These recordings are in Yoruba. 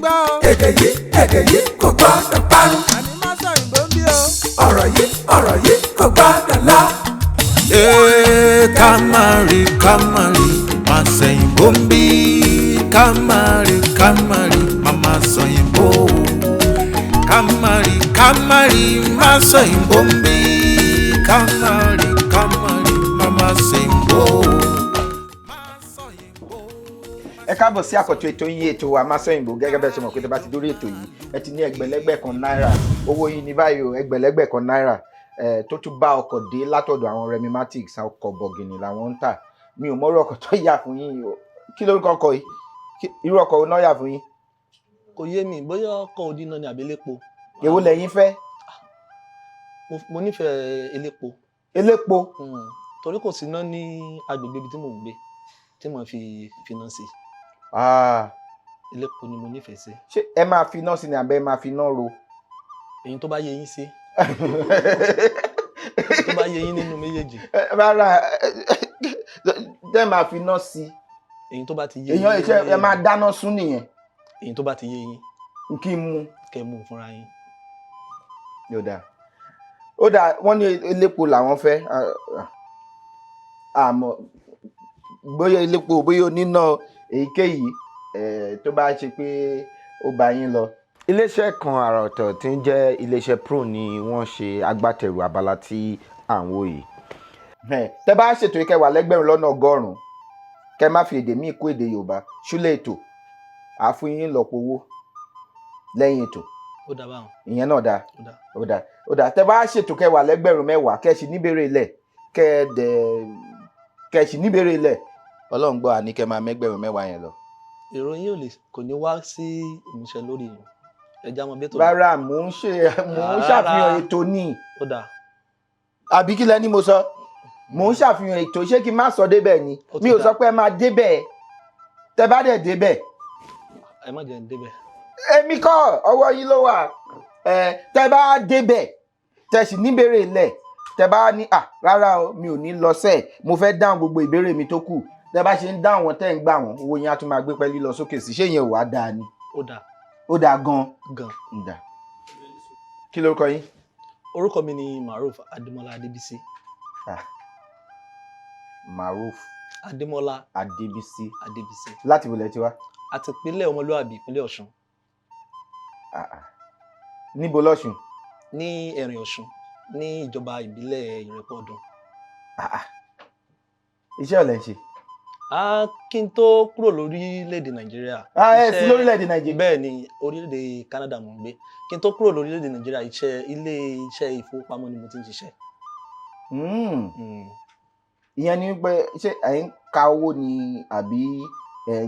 gbọ́ o. èdè yìí kò gbọ́dọ̀ parun. àní má sọ ìbò ń bí o. ọ̀rọ̀ yìí kò gbọ́dọ̀ lọ. Kamari, má sẹ́yìn bombi. Kamari, mama sẹ́yìn bo. Kamari, má sẹ́yìn bombi. Kamari, mama sẹ́yìn bo. Ẹ káàbọ̀ sí àkọ́tún ètò yín ètò wa Masọ̀yìnbó gẹ́gẹ́ bẹ́ẹ̀ ṣe mọ̀ pé tẹ́ bá ti dórí ètò yìí ẹ ti ní ẹgbẹ̀lẹ́gbẹ̀ kan náírà owó yìí ní báyìí o ẹgbẹ̀lẹ́gbẹ̀ kan náírà tó tún bá ọkọ̀ dé látọ̀dọ̀ àwọn Remimatics ọkọ̀ bọ̀gìnì làwọn ń tà mi ò mọ̀rọ̀ ọkọ̀ tó yà fún yín o kí lórúkọ ọkọ̀ yìí irú ọkọ̀ náà yà fún yín. Kò yé mi bóyá ọkọ̀ òdìnà ni àbí elépo. Èwo lẹ̀yin fẹ́? Mo nífẹ̀ẹ́ elépo. Elépo. Torí kò sí iná ní agbègbè ibi tí mò ń gbé tí mo fi finá sí. Elépo ni mo nífẹ̀ẹ́ sí. Ṣé ẹ máa fi iná sí ni àbẹ́ máa fi iná ro? Èyí tó bá yé yín sí. Tó bá yé yín nínú méjèèjì. Rárá tẹ́ máa fi iná sí. Èyí tó bá ti yé yín. Èyàn iṣẹ́ ẹ máa dáná sún nìyẹn. Èyí tó bá ti yé yín. Kí n mú. Kẹ́ mú fúnra yín. Yóò dáa. Ó dáa wọ́n ní elépo làwọn fẹ́. Àmọ́ bóyá elépo bóyá oníná èyíkéyìí tó bá ṣe pé ó bá yín lọ. Iléeṣẹ́ kan àrà ọ̀tọ̀ tí ń jẹ́ iléeṣẹ́ Pro ni wọ́n ṣe agbátẹrù abala tí à ń wò yìí. Tẹ́ bá ṣètò ìkẹwàá lẹ́gbẹ̀rún lọ́nà ọgọ́rùn-ún kẹ́ má fi èdè míì kó èdè Yorùbá ṣúlẹ̀ ètò àfún yín lọ́pọ̀ owó lẹ́yìn ètò. Ó dà báwọn. Ìyẹn náà dáa. Ó dáa tẹ́ bá ṣètò kẹwàá lẹ́gbẹ̀rún mẹ́wàá kẹ́ ṣì níbèrè ilẹ̀ kẹ́ ṣì níbèrè ilẹ̀ Ọlọ́run gbọ́ àní kẹ́ máa mẹ́gbẹ̀rún mẹ́wàá yẹn lọ. Ìròyìn kò ní wá sí ìmúṣẹ lórí yìí. Ẹja mọ bí tó. Rárá mò ń ṣàfihàn ètò ni. Ó dà. Àbí kí lẹ ní mo sọ? Mò ń ṣàfihàn ètò ṣé kí n má sọ débẹ̀ ni? Mi ò sọ pé ẹ máa débẹ̀. Tẹ́ bá dẹ̀ débẹ̀. Ẹ má jẹ́ ń débẹ̀. Èmi kọ́ ọwọ́ yín ló wà. Tẹ́ bá débẹ̀ tẹ́ sì níbèrè ilẹ̀ tẹ́ bá ní rárá o mi ò ní lọ sẹ́ẹ̀ mo fẹ́ dáhùn gbogbo ìbéèrè mi tó kù tẹ́ bá ṣe ń dáhùn wọn tẹ́ ń gbà wọ́n owó yẹn á tún máa gbé pẹ́lí lọ sókè sí ṣé yẹn ò wá dáa ni. Ó dáa gan. Kí lórúkọ yín? Orúkọ mi ni Maruf Adémọ́lá Adébísí. Maruf Adémọ́lá Adébísí. Láti wo lẹ ti wá? Àti ìpínlẹ̀ Ọmọlúàbí ìpínlẹ̀ Ọ̀ṣun. Níbo lọ́ṣun? Ní Ẹ̀rìn Ọ̀ṣun ní ìjọba ìbílẹ̀ Ìrẹ́pọ̀ Ọ̀dàn. Iṣẹ́ ọ̀lẹ́ ń ṣe? Kí n tó kúrò lórílẹ̀‐èdè Nàìjíríà. Ẹ sí lórílẹ̀‐èdè Nàìjíríà? Bẹ́ẹ̀ ni orílẹ̀‐èdè Canada mò ń gbé. Kí n tó kúrò lórílẹ̀‐èdè Nàìjíríà ilé iṣẹ́ ìfowópamọ́ ni mo ti ń ṣiṣẹ́. Ìyẹn ni pé ṣé ẹ̀ ń ka owó ni àbí ẹ̀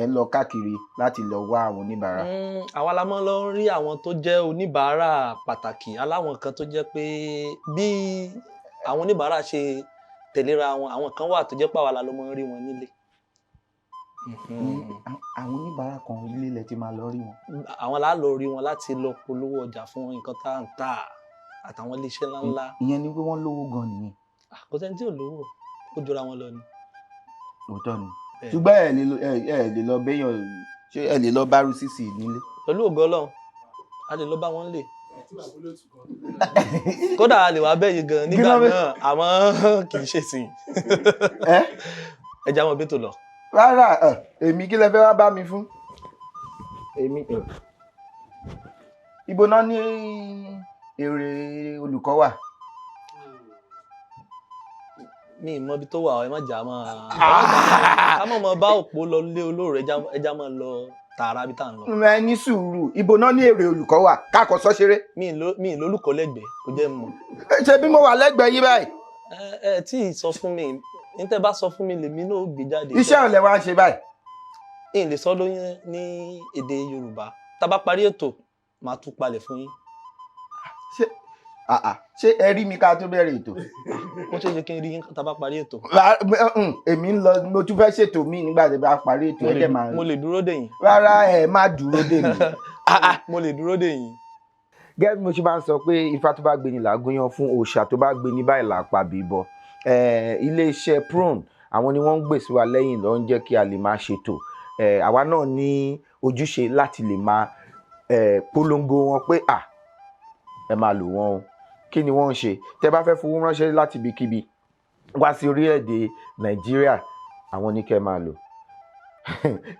ń lọ káàkiri láti lọ wá àwọn oníbàárà? Àwa la máa ń lọ rí àwọn tó jẹ́ oníbàárà pàtàkì aláwọn kan tó jẹ́ pé bí àwọn oníbàárà ṣe tẹ̀léra wọn àwọn kan wà tó jẹ́ pé àwa la ló máa ń rí wọn nílé. Àwọn oníbàárà kan ilé ilẹ̀ ti máa lọ rí wọn. Àwọn la lọ rí wọn láti lọ polówó ọjà fún nǹkan tá à ń tà àtàwọn iléeṣẹ́ ńláńlá. Ìyẹn ni pé wọ́n lówó gan nìyẹn. Kò sẹ́ni tí ò lówó ó jọra wọn lọ ni. Òótọ́ ni ṣùgbọ́n ẹ lè lọ béèyàn ṣé ẹ lè lọ bá Rusisi nílé. Pẹ̀lú ògo Ọlọ́run a lè lọ bá wọn lè. Kódà a lè wá bẹ́yìí gan nígbà náà àmọ́ kì í ṣe sí. Ẹja wọn bí tó lọ. Rárá èmi kí lẹ fẹ́ wá bá mi fún? Èmi ibo náà ní èrè olùkọ́ wà. Mi ì mọ ibi tó wà ẹ má jà máa. Ká mọ̀ bá òpó lọ lé olóòrè ẹja máa lọ tààrà bí tá à ń lọ. Ẹ ní sùúrù ibo náà ní èrè olùkọ́ wà káàkọ́ sọ ṣeré. Mi ì lólùkọ́ lẹ́gbẹ̀ẹ́ kò jẹ́ mọ̀. Ṣé bí mo wà lẹ́gbẹ̀ẹ́ yín báyìí? Ẹ tí ì sọ fún mi ní tẹ́ bá sọ fún mi lèmi náà gbé jáde. Iṣẹ́ ọ̀lẹ́ wa ń ṣe báyìí. N lè sọ lóyún ní èdè Yorùbá tá bá parí ètò màá tún palẹ̀ fún yín. Ṣé ẹ rí mi ká tó bẹ̀rẹ̀ ètò? Ó ṣe é ṣe kí n rí yín tá bá parí ètò. Èmi ń lọ mo tún fẹ́ ṣètò míì nígbà tí bá parí ètò ẹ̀jẹ̀ máa ń. Mo lè dúró dè yín. Rárá ẹ má dúró dè mí. Mo lè dúró dè yín. Gẹ́gẹ́ bí mo ṣe máa ń sọ pé ifá tó bá gbé ni làágúnyán fún òòṣà tó bá gbé ní báyìí làpá bíbọ. Iléeṣẹ́ Pro àwọn ni wọ́n ń gbèsè wa lẹ́yìn ló ń jẹ́ kí a lè máa ṣètò àwa náà ní ojúṣe láti lè máa polongo wọn pé ẹ máa lò wọ́n o. Kí ni wọ́n ń ṣe? Tẹ́ bá fẹ́ fowó ránṣẹ́ láti ibikíbi wá sí orílẹ̀-èdè Nàìjíríà, àwọn ní kẹ́ máa lò.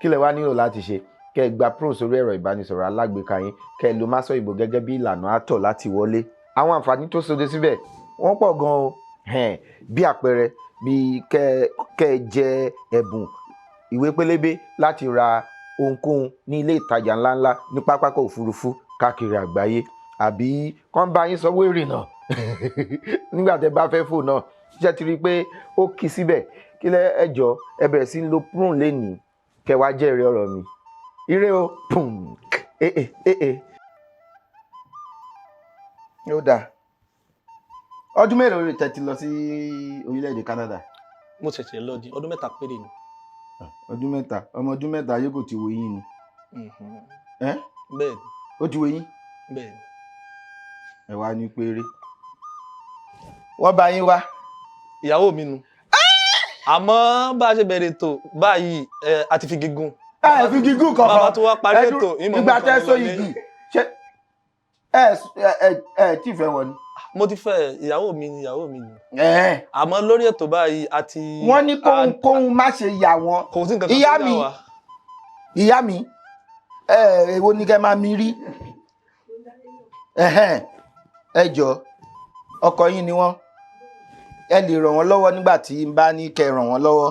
Kí lẹ wá nílò láti ṣe? Kẹ́ gba Pro sórí ẹ̀rọ ìbánisọ̀rọ̀ alágbèéká yín, kẹ́ lo Masoyinbo gẹ́gẹ́ bí ìlànà àtọ̀ láti wọlé. Àwọn àǹfààní tó sóde síbẹ̀ wọ́n pọ̀ gan o. Bí àpẹẹrẹ, bí kẹ́ jẹ ẹ̀bùn ìwé pélébé láti ra ohunkóhun ní ilé ìtajà ńláńlá ní pápákọ̀ òfurufú káàkiri àgbáyé, àbí kán bá yín sanwó ìrìnnà nígbà tẹ́ bá fẹ́ fò náà. Ṣé ti rí i pé ó kì í síbẹ̀? Kí lẹ ẹjọ́ ẹ bẹ̀rẹ̀ sí lo Pro lénìí kẹ́ wá jẹ́rìí ọ̀rọ̀ mi. Ire o. Ó dáa. Ọdún mélòó rẹ̀ tẹ́ ti lọ sí orílẹ̀-èdè Canada? Mo ṣẹ̀ṣẹ̀ lọ di ọdún 3 péré ni. Ọdún 3? Ọmọ ọdún 3 ayé kò ti wo yín ni? Bẹ́ẹ̀ ni. Ó ti wo yín? Bẹ́ẹ̀ ni. Ẹ wá ní péré. Wọ́n bá yín wá. Ìyàwó mi nu. Àmọ́ bá a ṣe bẹ̀rẹ̀ ètò báyìí a ti fi gígùn. Ẹ fi gígùn kankan. Bàbá tó wá parí ètò ìgbà tẹ́ so igi. Ṣé ẹ tí fẹ́ wọn ni? Mo ti fẹ́ ìyàwó mi ni. Àmọ́ lórí ètò báyìí a ti. Wọ́n ní kóhun má ṣe yà wọ́n. Kò sí nǹkan kan tó yà wá. Ìyá mi èwo ni kẹ́ máa mi rí? Ẹ jọ̀ọ́, ọkọ yín ni wọ́n. Ẹ lè ràn wọ́n lọ́wọ́ nígbà tí n bá ní kẹ́ ràn wọ́n lọ́wọ́.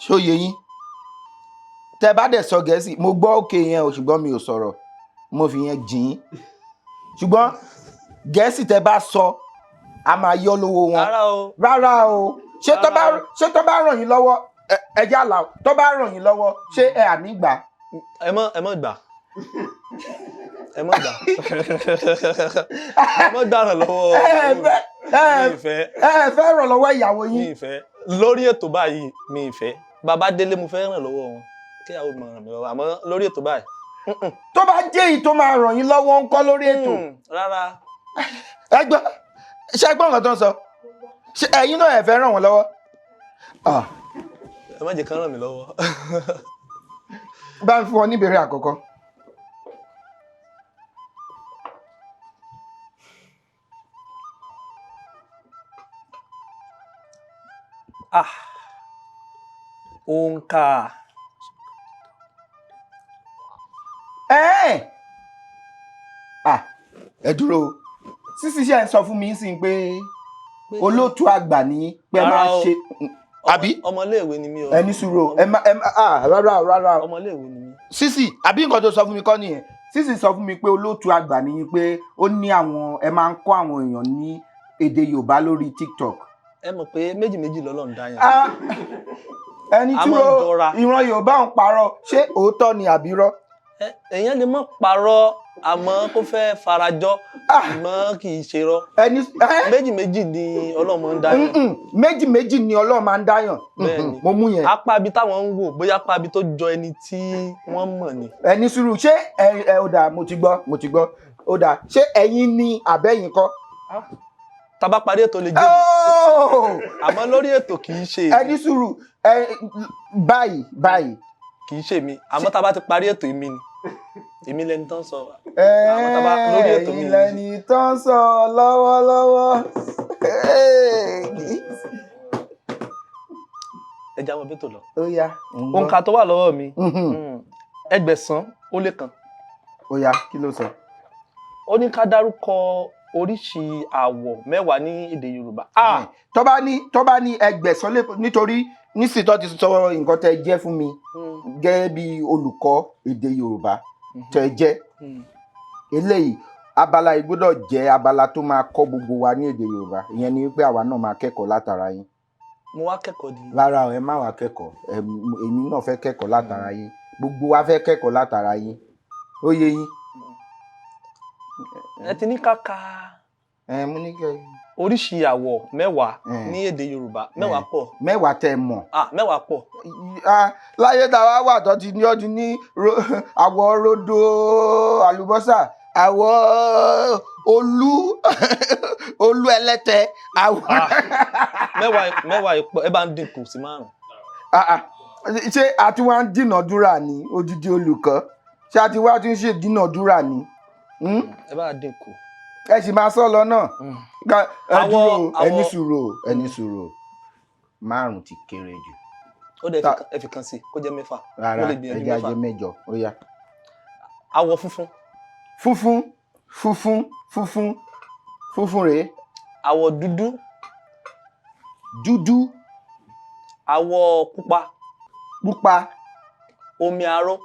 Ṣó yé yín? Tẹ́ bá dẹ̀ sọ Gẹ̀ẹ́sì, mo gbọ́ òkè yẹn o, ṣùgbọ́n mi ò sọ̀rọ̀, mo fi yẹn jìn. Ṣùgbọ́n Gẹ̀ẹ́sì tẹ́ bá sọ, a máa yọ lówó wọn. Rárá o. Ṣé tó bá ràn yín lọ́wọ́, ẹ já là, tó bá ràn yín lọ́wọ́, ṣé ẹ àní gbà? Ẹ mọ́ gbà. Ẹ mọ́ gbà. Ẹ mọ́ gbà ràn lọ́wọ́. Ẹ fẹ́ ràn lọ́wọ́ ìyàwó yín. Mi ìfẹ́. Lórí ètò báyìí mi ìfẹ́. Bàbá délé mo fẹ́ ràn lọ́wọ́ wọn. Kí ìyàwó mi ràn mí lọ́wọ́. Àmọ́ lórí ètò báyìí. Tó bá jẹ́ èyí tó máa ràn yín lọ́wọ́ ń kọ́ lórí ètò. Rárá. Ṣé ẹ gbọ́ nǹkan tó ń sọ? Ṣé ẹ̀yin náà ẹ fẹ́ ràn wọ́n lọ́wọ́? Ẹ má jẹ́ kán ràn mí lọ́wọ́. Bá ń fún ọ ní ìbéèrè àkọ́kọ́. Òǹkà. Ẹ dúró. Sísí ṣe ń sọ fún mi sí pé olóòtú àgbà ní pé máa ṣe àbí? Ọmọléèwé ni mí o. Ẹni sùúrù rárá. Ọmọléèwé ni mí. Sísí, àbí nǹkan tó sọ fún mi kọ́ nìyẹn. Sísí sọ fún mi pé olóòtú àgbà ní pé ó ní àwọn ẹ máa ń kọ́ àwọn èèyàn ní èdè Yorùbá lórí TikTok. Ẹ mọ̀ pé méjì lọ́lọ́run dá yẹn. Ẹni tí ìran Yorùbá ń parọ́, ṣé òótọ́ ni àbírọ́? Èèyàn lè mọ̀ parọ́ àmọ́ kó fẹ́ farajọ́ àmọ́ kì í ṣe rọ́. Méjì ni Ọlọ́run máa ń dá yàn. Méjì ni Ọlọ́run máa ń dá yàn. Mo mú yẹn. Apá ibi táwọn ń wò bóyá apá ibi tó jọ ẹni tí wọ́n mọ̀ ni. Ẹni sùúrù, ṣé ó dà, mo ti gbọ́. Ó dà, ṣé ẹ̀yin ni àbẹ́yìn kọ́? Tá bá parí ètò lè jẹ́ àmọ́ lórí ètò kì í ṣe. Ẹni sùúrù, báyìí. Kì í ṣe mi, àmọ́ tá bá ti parí ètò èmi ni. Èmi lẹni tó ń sọ. Àmọ́ tá bá lórí ètò mi. Lẹni tó ń sọ lọ́wọ́lọ́wọ́. Ẹ já wọn bí tó lọ. Ó yá. Òǹkà tó wà lọ́wọ́ mi. 800 Ó yá, kí ló sọ? Ó ní ká dárúkọ oríṣi àwọ̀ 10 ní èdè Yorùbá. Tó bá ní 800 lè, nítorí nísìnyí tó ti sọ nǹkan tẹ́ jẹ́ fún mi gẹ́gẹ́ bí olùkọ́ èdè Yorùbá tẹ́ jẹ́. Eléyìí abala yìí gbọ́dọ̀ jẹ́ abala tó máa kọ́ gbogbo wa ní èdè Yorùbá. Ìyẹn ni wípé àwa náà máa kẹ́kọ̀ọ́ látara yín. Mo wá kẹ́kọ̀ọ́ di. Rárá o, ẹ má wá kẹ́kọ̀ọ́. Èmi náà fẹ́ kẹ́kọ̀ọ́ látara yín. Gbogbo wa fẹ́ kẹ́kọ̀ọ́ látara yín. Ó yé yín. Ẹ ti ní kàkà. Mo ní kẹ́. Oríṣi àwọ̀ 10 ní èdè Yorùbá. 10 pọ̀. 10 tẹ́ mọ̀. 10 pọ̀. Láyé táwa wà tó ti ní ọdún ní àwọ̀ rodo àlùbọ́sà, àwọ̀ olú ẹlẹ́tẹ̀, àwọ̀. 10 ẹ bá ń dínkù sí 5. ṣé a ti wá ń dínàdúrà ní odidi olùkọ́ ṣé a ti wá tún ṣe dínàdúrà ní. ẹ bá dínkù. ẹ sì máa sọ lọ náà. ẹ dúró ẹni sùúrù 5 ti kéré jù. ó dẹ̀ ẹ fi kan sí kó jẹ́ 6. rárá ẹ jẹ́ ajé 8 ó yá. Àwọ̀ funfun. funfun rèé. Àwọ̀ dúdú. Àwọ̀ pupa. Omi aró.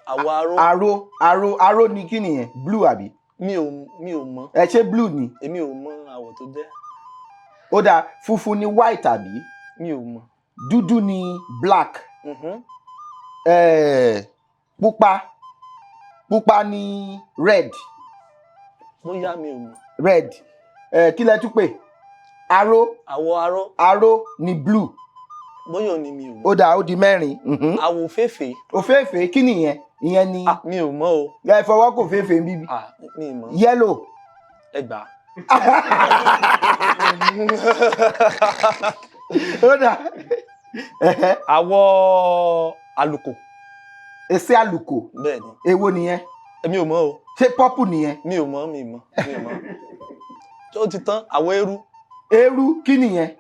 Àwọ̀ aró. aró ni kí nìyẹn blue àbí. mi ò mọ̀. ẹ ṣé blue ni. èmi ò mọ̀ àwọ̀ tó jẹ́. ó dáa funfun ni white àbí. mi ò mọ̀. dúdú ni black. pupa ni red. bóyá mi ò mọ̀. red. kí lẹ tún pè. aró. Àwọ̀ aró. aró ni blue. bóyá ni mi ò mọ̀. ó dáa ó di 4. Àwọ̀ òféèfé. òféèfé kí nìyẹn ìyẹn ni. mi ò mọ̀ o. ẹ fọwọ́ kò féèfé ń bíbí. mi ò mọ̀. yellow. ẹ gbà. ó dáa. Àwọ̀ àlùkò. Èsè àlùkò. bẹ́ẹ̀ni. èwo nìyẹn. mi ò mọ̀ o. ṣé purple nìyẹn. mi ò mọ̀. ó ti tán. Àwọ̀ eérú. eérú kí nìyẹn.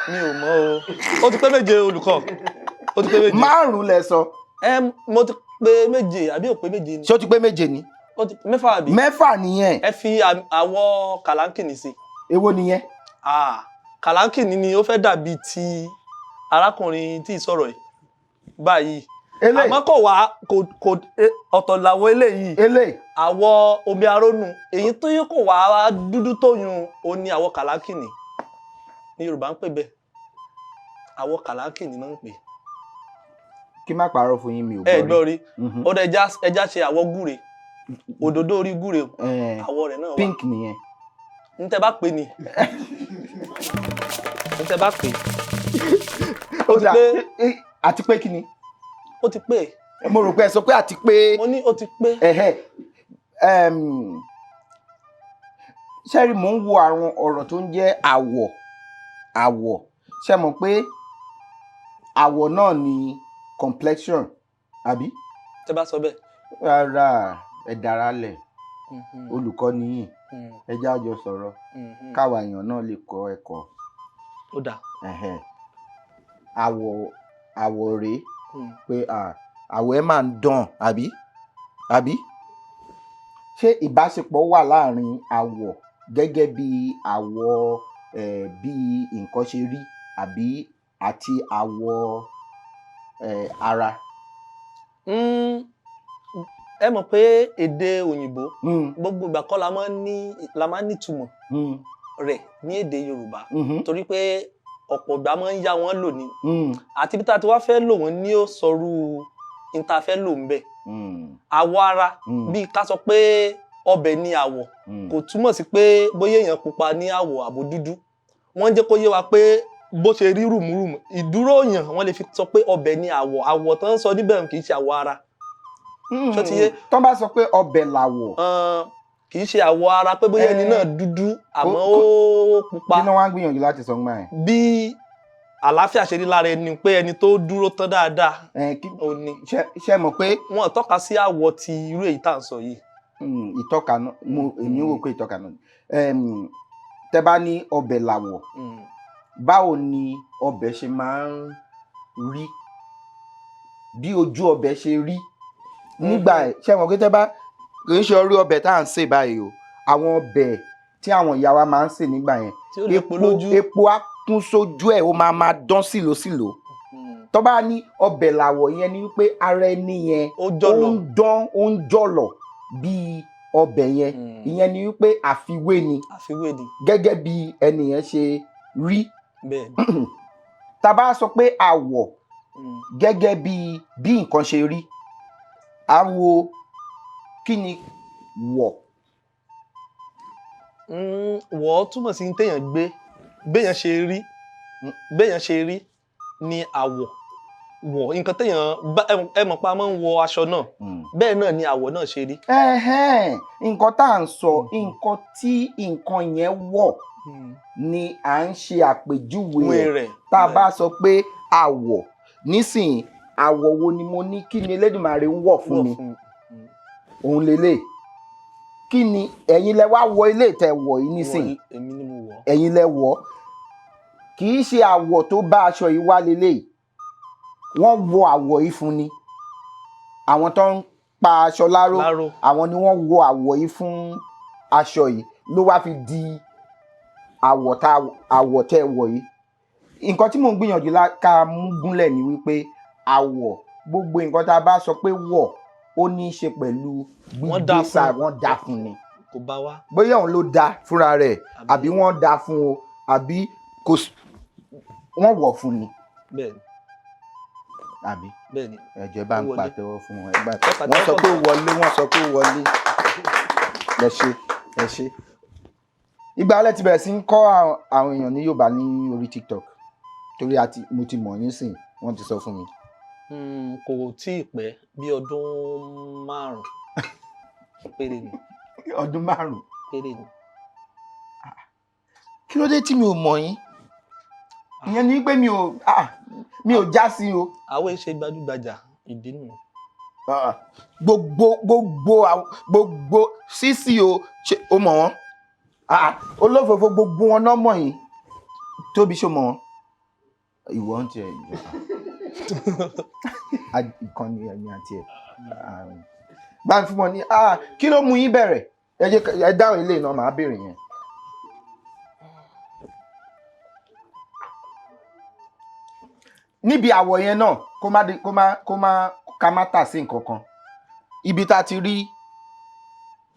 mi ò mọ̀ o. ó ti pé 7 olùkọ́. ó ti pé 7. 5 lẹ sọ. mo ti pé 7 àbí ò pé 7 ni. ṣé ó ti pé 7 ni. ó ti 6 àbí. 6 nìyẹn. ẹ fi àwọ̀ kàlánkìnì sí. èwo nìyẹn. kàlánkìnì ni ó fẹ́ dàbí ti arákùnrin tí ì sọ̀rọ̀ yìí báyìí. àmọ́ kò wá kò ọ̀tọ̀ làwọ̀ eléyìí. àwọ̀ omi arónù èyí tó yẹ kó wá dúdú tó yun ó ní àwọ̀ kàlánkìnì ní Yorùbá ń pè bẹ́ẹ̀. àwọ̀ kàlánkìnì náà ń pè. kí má parọ́ fún yín mi ò gbọ́ rí. ẹ gbọ́ rí. ó dẹ ẹja ṣe àwọ̀ gúre òdòdó orí gúre àwọ̀ rẹ̀ náà wà. pink nìyẹn. n tẹ bá pè ní. n tẹ bá pè. ó ti pé àti pé kí ni. ó ti pé. mo rò pé ẹ sọ pé àti pé. mo ní ó ti pé. ṣẹ́rí mò ń wo àwọn ọ̀rọ̀ tó ń jẹ́ àwọ̀ ṣe mọ̀ pé àwọ̀ náà ni complexion àbí. tẹ bá sọ bẹ́ẹ̀. rárá ẹ dára lẹ̀ olùkọ́ nìyí ẹ jẹ́ a jọ sọ̀rọ̀ káwa èèyàn náà lè kọ́ ẹ̀kọ́. ó dà. àwọ̀ rèé pé àwọ̀ ẹ máa ń dán àbí ṣé ìbáṣepọ̀ wà láàrin àwọ̀ gẹ́gẹ́ bí àwọ̀ bí nǹkan ṣe rí àbí àti àwọ̀ ara. ẹ mọ̀ pé èdè òyìnbó gbogbo ìgbà kọ́ la máa ń nítumọ̀ rẹ̀ ní èdè Yorùbá torí pé ọ̀pọ̀ ìgbà máa ń yá wọn lò ní àti bí tá a ti wá fẹ́ lò wọ́n ní ó sọrú níta fẹ́ lò ń bẹ̀. àwọ̀ ara bíi ká sọ pé ọbẹ̀ ní àwọ̀ kò túmọ̀ sí pé bóyá èèyàn pupa ní àwọ̀ àbò dúdú wọ́n jẹ́ kó yé wa pé bó ṣe rí rùmùrùmù ìdúró yàn wọ́n lè fi sọ pé ọbẹ̀ ní àwọ̀ tó ń sọ níbẹ̀ kì í ṣe àwọ̀ ara. ṣó ti yé. tó bá sọ pé ọbẹ̀ làwọ̀. kì í ṣe àwọ̀ ara pé bóyá ẹni náà dúdú àmọ́ ó pupa. kí ni wọ́n á gbìyànjú láti sọ gbà yẹn. bí àlàáfíà ṣe rí lára ẹni pé ẹni tó dúró tán dáadáa. ṣe mọ̀ pé. wọ́n tọ́ka sí àwọ̀ ti irú èyí tá à ń sọ yìí. ìtọ́ka náà èmi wò pé ìtọ́ka náà tẹ́ bá ní ọbẹ̀ làwọ̀ báwo ni ọbẹ̀ ṣe máa ń rí bí ojú ọbẹ̀ ṣe rí nígbà ṣe mọ̀ pé tẹ́ bá kì í ṣe orí ọbẹ̀ tá à ń sè báyìí o àwọn ọbẹ̀ tí àwọn ìyá wa máa ń sè nígbà yẹn epo á kún sójú ẹ̀ ó máa dán sílòsílò tó bá ní ọbẹ̀ làwọ̀ yẹn ni wípé ara ẹni yẹn ó ń dán ó ń jọ̀lọ̀ bíi ọbẹ̀ yẹn ìyẹn ni wípé àfiwé ni gẹ́gẹ́ bí ẹni yẹn ṣe rí tá bá sọ pé àwọ̀ gẹ́gẹ́ bí nǹkan ṣe rí àwọ̀ kí ni wọ̀. wọ̀ túmọ̀ sí téèyàn gbé béèyàn ṣe rí ni àwọ̀ wọ̀ nǹkan téèyàn ẹ mọ̀ pa máa ń wọ aṣọ náà bẹ́ẹ̀ náà ni àwọ̀ náà ṣe rí. nǹkan tá à ń sọ nǹkan tí nǹkan yẹn wọ̀ ni à ń ṣe àpèjúwe rẹ̀ tá a bá sọ pé àwọ̀ nísìnyí àwọ̀ wo ni mo ní kí ni Elédùmarè wọ̀ fún mi òun lélẹ̀ kí ni ẹ̀yin lẹ wá wọ ilé ìtẹ́ wọ̀ yìí nísìnyí èmi ni mo wọ̀ ẹ̀yin lẹ wọ̀ kì í ṣe àwọ̀ tó bá aṣọ yìí wá lélẹ̀ wọ́n wọ àwọ̀ yìí fún ni àwọn tó ń pa aṣọ láró àwọn ni wọ́n wọ àwọ̀ yìí fún aṣọ yìí ló wá fi di àwọ̀ tẹ́ wọ̀ yìí nǹkan tí mò ń gbìyànjú ká mú gúnlẹ̀ ni wípé àwọ̀ gbogbo nǹkan tá a bá sọ pé wọ̀ ó ní í ṣe pẹ̀lú gbígbésà wọ́n dá fún ni kò bá wá bóyá òun ló dá fúnra rẹ̀ àbí wọ́n dá fún o àbí wọ́n wọ̀ fún ni. bẹ́ẹ̀ni àbí bẹ́ẹ̀ni ẹ̀jẹ̀ bá ń pàtẹ́wọ́ fún wọn wọ́n sọ pé wọlé wọ́n sọ pé wọlé ẹ ṣe ìgbà alẹ́ ti bẹ̀rẹ̀ sí ń kọ́ àwọn èèyàn ní Yorùbá ní orí TikTok torí mo ti mọ̀ yín sìn wọ́n ti sọ fún mi. kò tí ì pẹ́ bí ọdún 5 péré ni. ọdún 5 péré ni. kí ló dé tí mi ò mọ̀ yín ìyẹn ni pé mi ò já sí o. àwọn ìṣe gbajúgbajà ìdí nù. gbogbo sísì o ṣe o mọ̀ wọ́n olófòfò gbogbo wọn náà mọ̀ yín Tóbi ṣó mọ̀ wọ́n ìwọ ń tiẹ̀ ìkànnì ẹ̀mí àti ẹ̀ bá ń fún wọn ní kí ló mú yín bẹ̀rẹ̀ ẹ dáhùn ilé iná màá béèrè yẹn. níbi àwọ̀ yẹn náà ká má tà sí nǹkan kan ibi tá a ti rí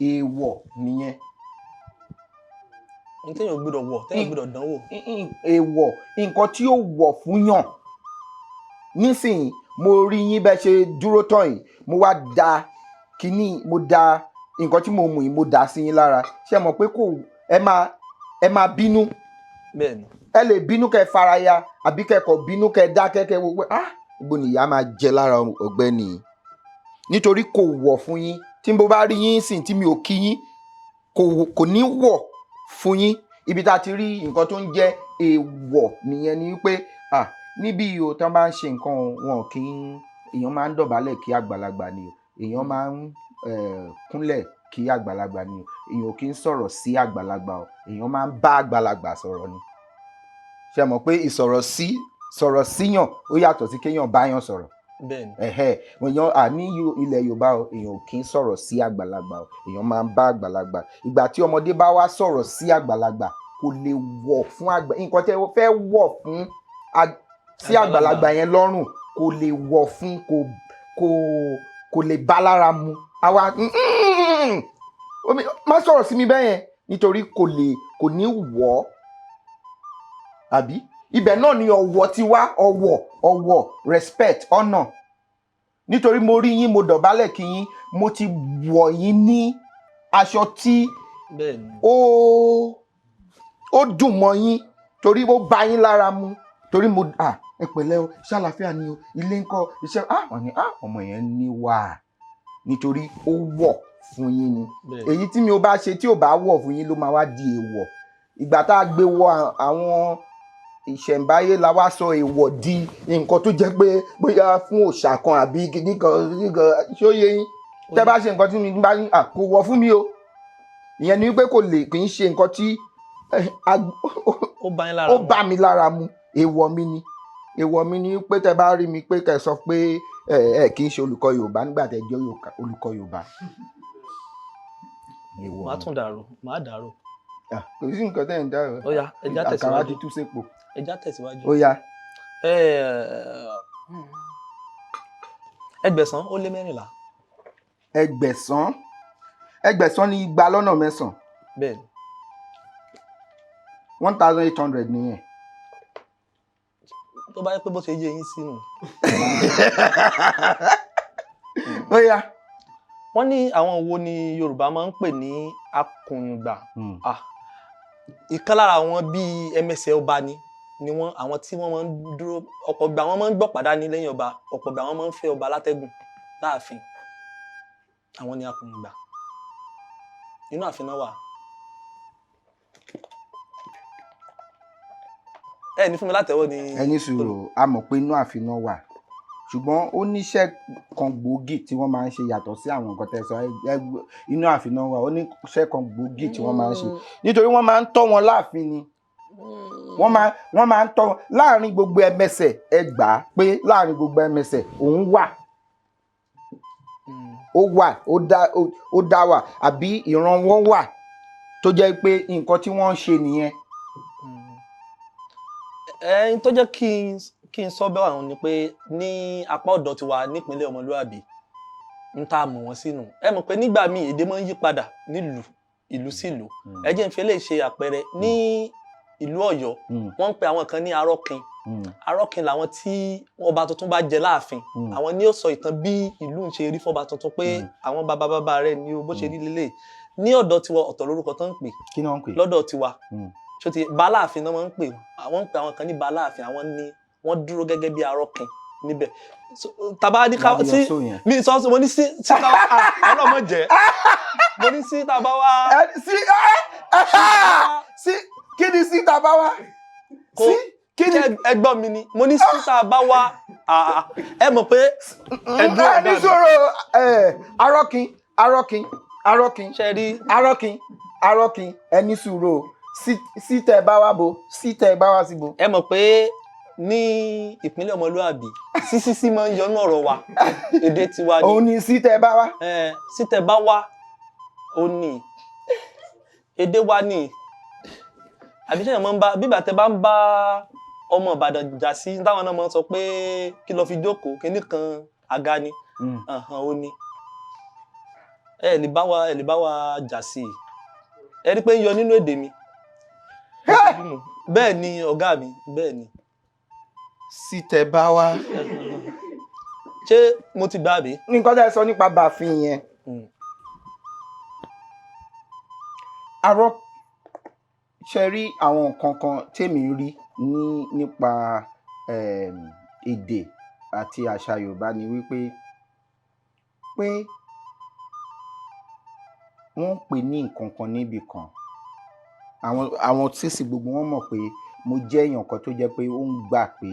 èèwọ̀ nìyẹn. téèyàn gbọ́dọ̀ wọ̀ téèyàn gbọ́dọ̀ dánwò. èèwọ̀ nǹkan tí ó wọ̀ fún yàn nísìnyí mo rí yín bẹ́ẹ̀ ṣe dúró tán yìí mo wá da kínní mo da nǹkan tí mo mú yìí mo dà sí yín lára ṣé ẹ mọ̀ pé ẹ máa bínú. bẹ́ẹ̀ni. ẹ lè bínú kẹ́ faraya àbí kẹ́kọ̀ọ́ bínú kẹ́ dákẹ́ kẹ́ wo pé gbogbo nìyá máa jẹ lára ọ̀gbẹ́ni nítorí kò wọ̀ fún yín tí mo bá rí yín sìn tí mi ò kí yín kò ní wọ̀ fún yín ibi tá a ti rí nǹkan tó ń jẹ́ èèwọ̀ nìyẹn ni wípé níbí o tán bá ń ṣe nǹkan wọn kì í èèyàn máa ń dọ̀bálẹ̀ kí àgbàlagbà ni o èèyàn máa ń kúnlẹ̀ kí àgbàlagbà ni o èèyàn kì í sọ̀rọ̀ sí àgbàlagbà o èèyàn máa ń bá àgbàlagbà sọ̀rọ̀ ni ṣe mọ̀ pé sọ̀rọ̀ síyàn ó yàtọ̀ sí kéèyàn báyàn sọ̀rọ̀. bẹ́ẹ̀ni. èèyàn ní ilẹ̀ Yorùbá o èèyàn kì í sọ̀rọ̀ sí àgbàlagbà o èèyàn máa ń bá àgbàlagbà ìgbà tí ọmọdé bá wá sọ̀rọ̀ sí àgbàlagbà kò lè wọ̀ fún nǹkan tẹ́ fẹ́ wọ̀ fún sí àgbàlagbà yẹn lọ́rùn kò lè wọ̀ fún kò lè bá lára mu àwa má sọ̀rọ̀ sí mi bẹ́ẹ̀ yẹn nítorí kò ní wọ̀ àbí ibẹ̀ náà ni ọ̀wọ̀ ti wá ọ̀wọ̀ respect honor nítorí mo rí yín mo dọ̀bálẹ̀ kí yín mo ti wọ̀ yín ní aṣọ tí ó dùn mọ́ yín torí ó bá yín lára mu torí mo ẹ pẹ̀lẹ́ o ṣàlàáfíà ni o ilé ńkọ́ iṣẹ́ wọ́n ní ọmọ yẹn ní wà nítorí ó wọ̀ fún yín ni èyí tí mi ò bá ṣe tí ò bá wọ̀ fún yín ló máa wá di èèwọ̀ ìgbà tá a gbé wọ àwọn ìṣẹ̀ǹbáyé la wá sọ èèwọ̀ di nǹkan tó jẹ́ pé bóyá fún òòṣà kan àbí nìkan ṣó yé yín tẹ́ bá ṣe nǹkan tí mi bá yín kò wọ̀ fún mi o ìyẹn ni wípé kì í ṣe nǹkan tí ó bá mi lára mu èèwọ̀ mi ni pé tẹ́ bá rí mi pé kẹ́ sọ pé ẹ kì í ṣe olùkọ́ Yorùbá nígbà tẹ́ jẹ́ olùkọ́ Yorùbá. màá tún dàrú màá dàrú. kò sí nǹkan tẹ́ ń dàrú. ó yá ẹja tẹ̀síwájú àkàrà ti tú sépo. ẹja tẹ̀síwájú. ó yá. Ẹgbẹ̀sán ó lé mẹ́rìnlá. Ẹgbẹ̀sán ní 200 lọ́nà 9. bẹ́ẹ̀ni. 1800 nìyẹn. tó bá yẹ pé bó ṣe yé yín sínú. ó yá. wọ́n ní àwọn wo ni Yorùbá máa ń pè ní akùngbà. ìkan lára àwọn bíi ẹmẹsẹ̀ ọba ni wọ́n àwọn tí wọ́n máa ń dúró ọ̀pọ̀ ìgbà wọ́n máa ń gbọ́ pàdá ní lẹ́yìn ọba ọ̀pọ̀ ìgbà wọ́n máa ń fẹ́ ọba látẹ́gùn láàfin àwọn ni akùngbà inú ààfin náà wà. ẹ ní fún mi látẹ̀wọ́ ni. ẹni sùúrù a mọ̀ pé inú ààfin náà wà ṣùgbọ́n ó níṣẹ́ kan gbòógì tí wọ́n máa ń ṣe yàtọ̀ sí àwọn nǹkan tẹ́ sọ inú ààfin náà wà ó níṣẹ́ kan gbòógì tí wọ́n máa ń ṣe nítorí wọ́n máa ń tọ́ wọn láàfin ni wọ́n máa ń tọ́ wọn láàrin gbogbo ẹmẹsẹ̀ ẹ gbà á pé láàrin gbogbo ẹmẹsẹ̀ òun wà ó wà ó dá wà àbí ìran wọn wà tó jẹ́ pé nǹkan tí wọ́n ń ṣe nìyẹn. ẹyin tó jẹ́ kí n sọ bẹ́ẹ̀ àwọn ni pé ní apá ọ̀dọ̀ tiwa nípínlẹ̀ ọmọlúwàbí ń tá a mọ̀ wọ́n sínú ẹ mọ̀ pé nígbà míì èdè máa ń yí padà nílùú ìlú sí ìlú ẹ jẹ́ n fi eléyìí ṣe àpẹẹrẹ ní ìlú Ọ̀yọ́ wọ́n ń pe àwọn kan ní arọ́kin arọ́kin làwọn tí ọba tuntun bá jẹ láàfin àwọn ni ó sọ ìtàn bí ìlú ń ṣe rí fọba tuntun pé àwọn bàbá rẹ̀ ni bó ṣe rí lélẹ̀ ní ọ̀dọ̀ tiwa ọ̀tọ̀ lórúkọ tó ń pè lọ́dọ̀ tiwa ṣó ti Baláàfin náà wọ́n ń pè àwọn ń pe àwọn kan ní Baláàfin àwọn ni wọ́n dúró gẹ́gẹ́ bí arọ́kin níbẹ̀ tàbá ní ká sí mi sọ mo ní sí ká ọlọ́mọ jẹ́ mo ní sí tàbá wá sí kí ni sí tàbá wá sí kí ni ẹ̀gbọ́n mi ni mo ní sí tàbá wá ẹ mọ̀ pé ẹ̀dùn ẹni sọ̀rọ̀ arọ́kin ṣe rí arọ́kin ẹni sùúrù sí tẹ̀ bá wá bo sí tẹ̀ bá wá sí bo. ẹ mọ̀ pé ní ìpínlẹ̀ ọmọlúwàbí sísí máa ń yọnú ọ̀rọ̀ wa èdè tiwa ni. òun ni sí tẹ̀ bá wá. sí tẹ̀ bá wá òun ni èdè wa ni àbí sẹ́yìn máa ń bá bíbà tẹ bá ń bá ọmọ Ìbàdàn jà sí táwọn náà máa ń sọ pé kí lọ fi jókòó kíní kan àga ni ó ní ẹ lè bá wa jà sí i ẹ rí pé ń yọ nínú èdè mi bẹ́ẹ̀ ni ọ̀gá mi bẹ́ẹ̀ ni. sí tẹ bá wá. ṣé mo ti gbà bí. nǹkan tẹ́ sọ nípa bàfin yẹn. arọ ṣe rí àwọn nǹkan kan tèmi rí nípa èdè àti àṣà Yorùbá ni wípé wọ́n ń pè ní nǹkan kan níbì kan àwọn sísì gbogbo wọn mọ̀ pé mo jẹ́ èèyàn kan tó jẹ́ pé ó ń gbà pé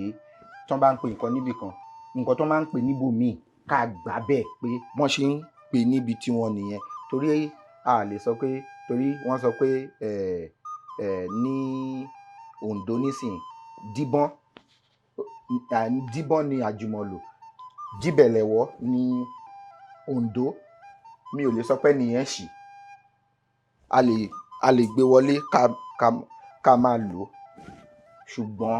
tí wọ́n bá ń pè nǹkan níbì kan nǹkan tó máa ń pè níbòmíì ká gbà bẹ́ẹ̀ pé wọ́n ṣe ń pè níbi tí wọ́n nìyẹn torí a lè sọ pé torí wọ́n sọ pé ní Oǹdó nísìnyí díbọ́n ni àjùmọ̀lò jíbẹ̀lẹ̀wọ́ ní Oǹdó mi ò lè sọ pé nìyẹn ṣì a lè gbé wọlé ká máa lò ó ṣùgbọ́n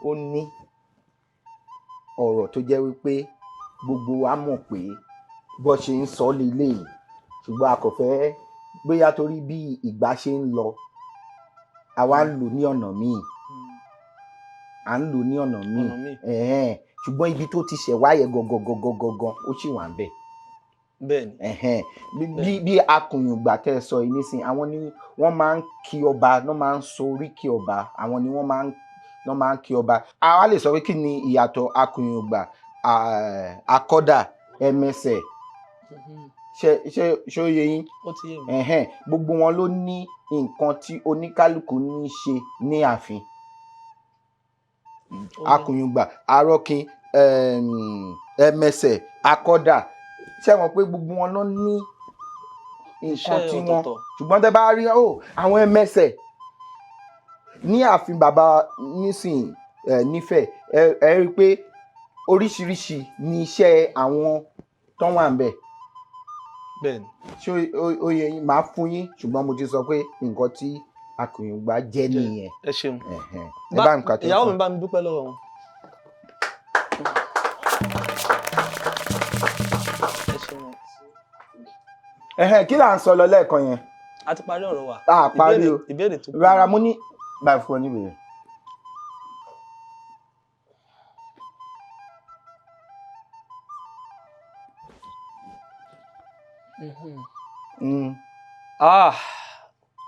ó ní ọ̀rọ̀ tó jẹ́ wípé gbogbo wa mọ̀ pé bó ṣe ń sọ lílé yìí ṣùgbọ́n a kò fẹ́ bóyá torí bí ìgbà ṣe ń lọ àwa ń lò ní ọ̀nà míì ṣùgbọ́n ibi tó ti ṣẹ̀ wáyé gangan ó sì wà ń bẹ̀. Bẹ́ẹ̀ni. bí akùnyùngbà tẹ́ ẹ sọ yìí nísìn àwọn ni wọ́n máa ń kí ọba wọ́n máa ń so oríkì ọba àwọn ni wọ́n máa ń kí ọba àwa lè sọ pé kí ni ìyàtọ̀ akùnyùngbà akọ́dà ẹmẹsẹ̀ ṣé ó yé yín gbogbo wọn ló ní nǹkan tí oníkálukú ní í ṣe ní ààfin akùnyùngbà arọ́kin ẹmẹsẹ̀ akọ́dà ṣé wọn pé gbogbo wọn ló ní nǹkan tí wọn ṣùgbọ́n tẹ́ bá rí àwọn ẹmẹsẹ̀ ní ààfin bàbá nísìn nífẹ̀ẹ́ ẹ rí i pé oríṣiríṣi ní iṣẹ́ àwọn tó wà ń bẹ̀. Bẹ́ẹ̀ni. ṣé ó yẹ yín máa fún yín ṣùgbọ́n mo ti sọ pé nǹkan tí akùnyùngbà jẹ́ nìyẹn. ẹ ṣeun ìyàwó mi bá mi dúpẹ́ lọ́wọ́ wọn. kí là ń sọ lọ lẹ́ẹ̀kan yẹn. a ti parí ọ̀rọ̀ wa. a parí o ìbéèrè tó kù. rárá mo ní báyìí fún ọ níbèrè.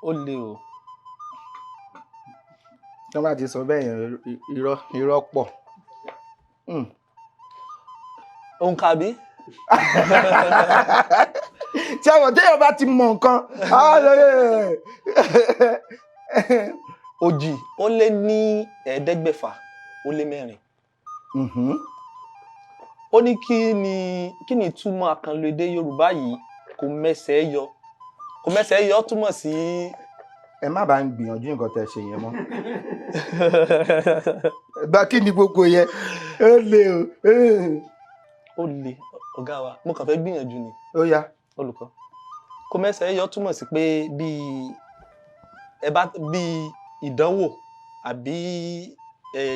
ó le o. wọ́n bá ti sọ bẹ́ẹ̀ yẹn irọ́ pọ̀. òǹkà bí. tí àwọn téèyàn bá ti mọ nǹkan òjì ó lé ní 500 ó lé 4. ó ní kí ni ìtumọ̀ àkànlò èdè Yorùbá yìí kò mẹsẹ̀ yọ. Kò mẹsẹ̀ yọ túmọ̀ sí. Ẹ má bá ń gbìyànjú nǹkan tẹ́ ṣe yẹn mọ́. Bá kí ni gbogbo yẹn? Ó le o. Ó le ọ̀gá wa mo kàn fẹ́ gbìyànjú ni. Ó yá. Olùkọ́. Kò mẹsẹ̀ yọ túmọ̀ sí pé bí ìdánwò àbí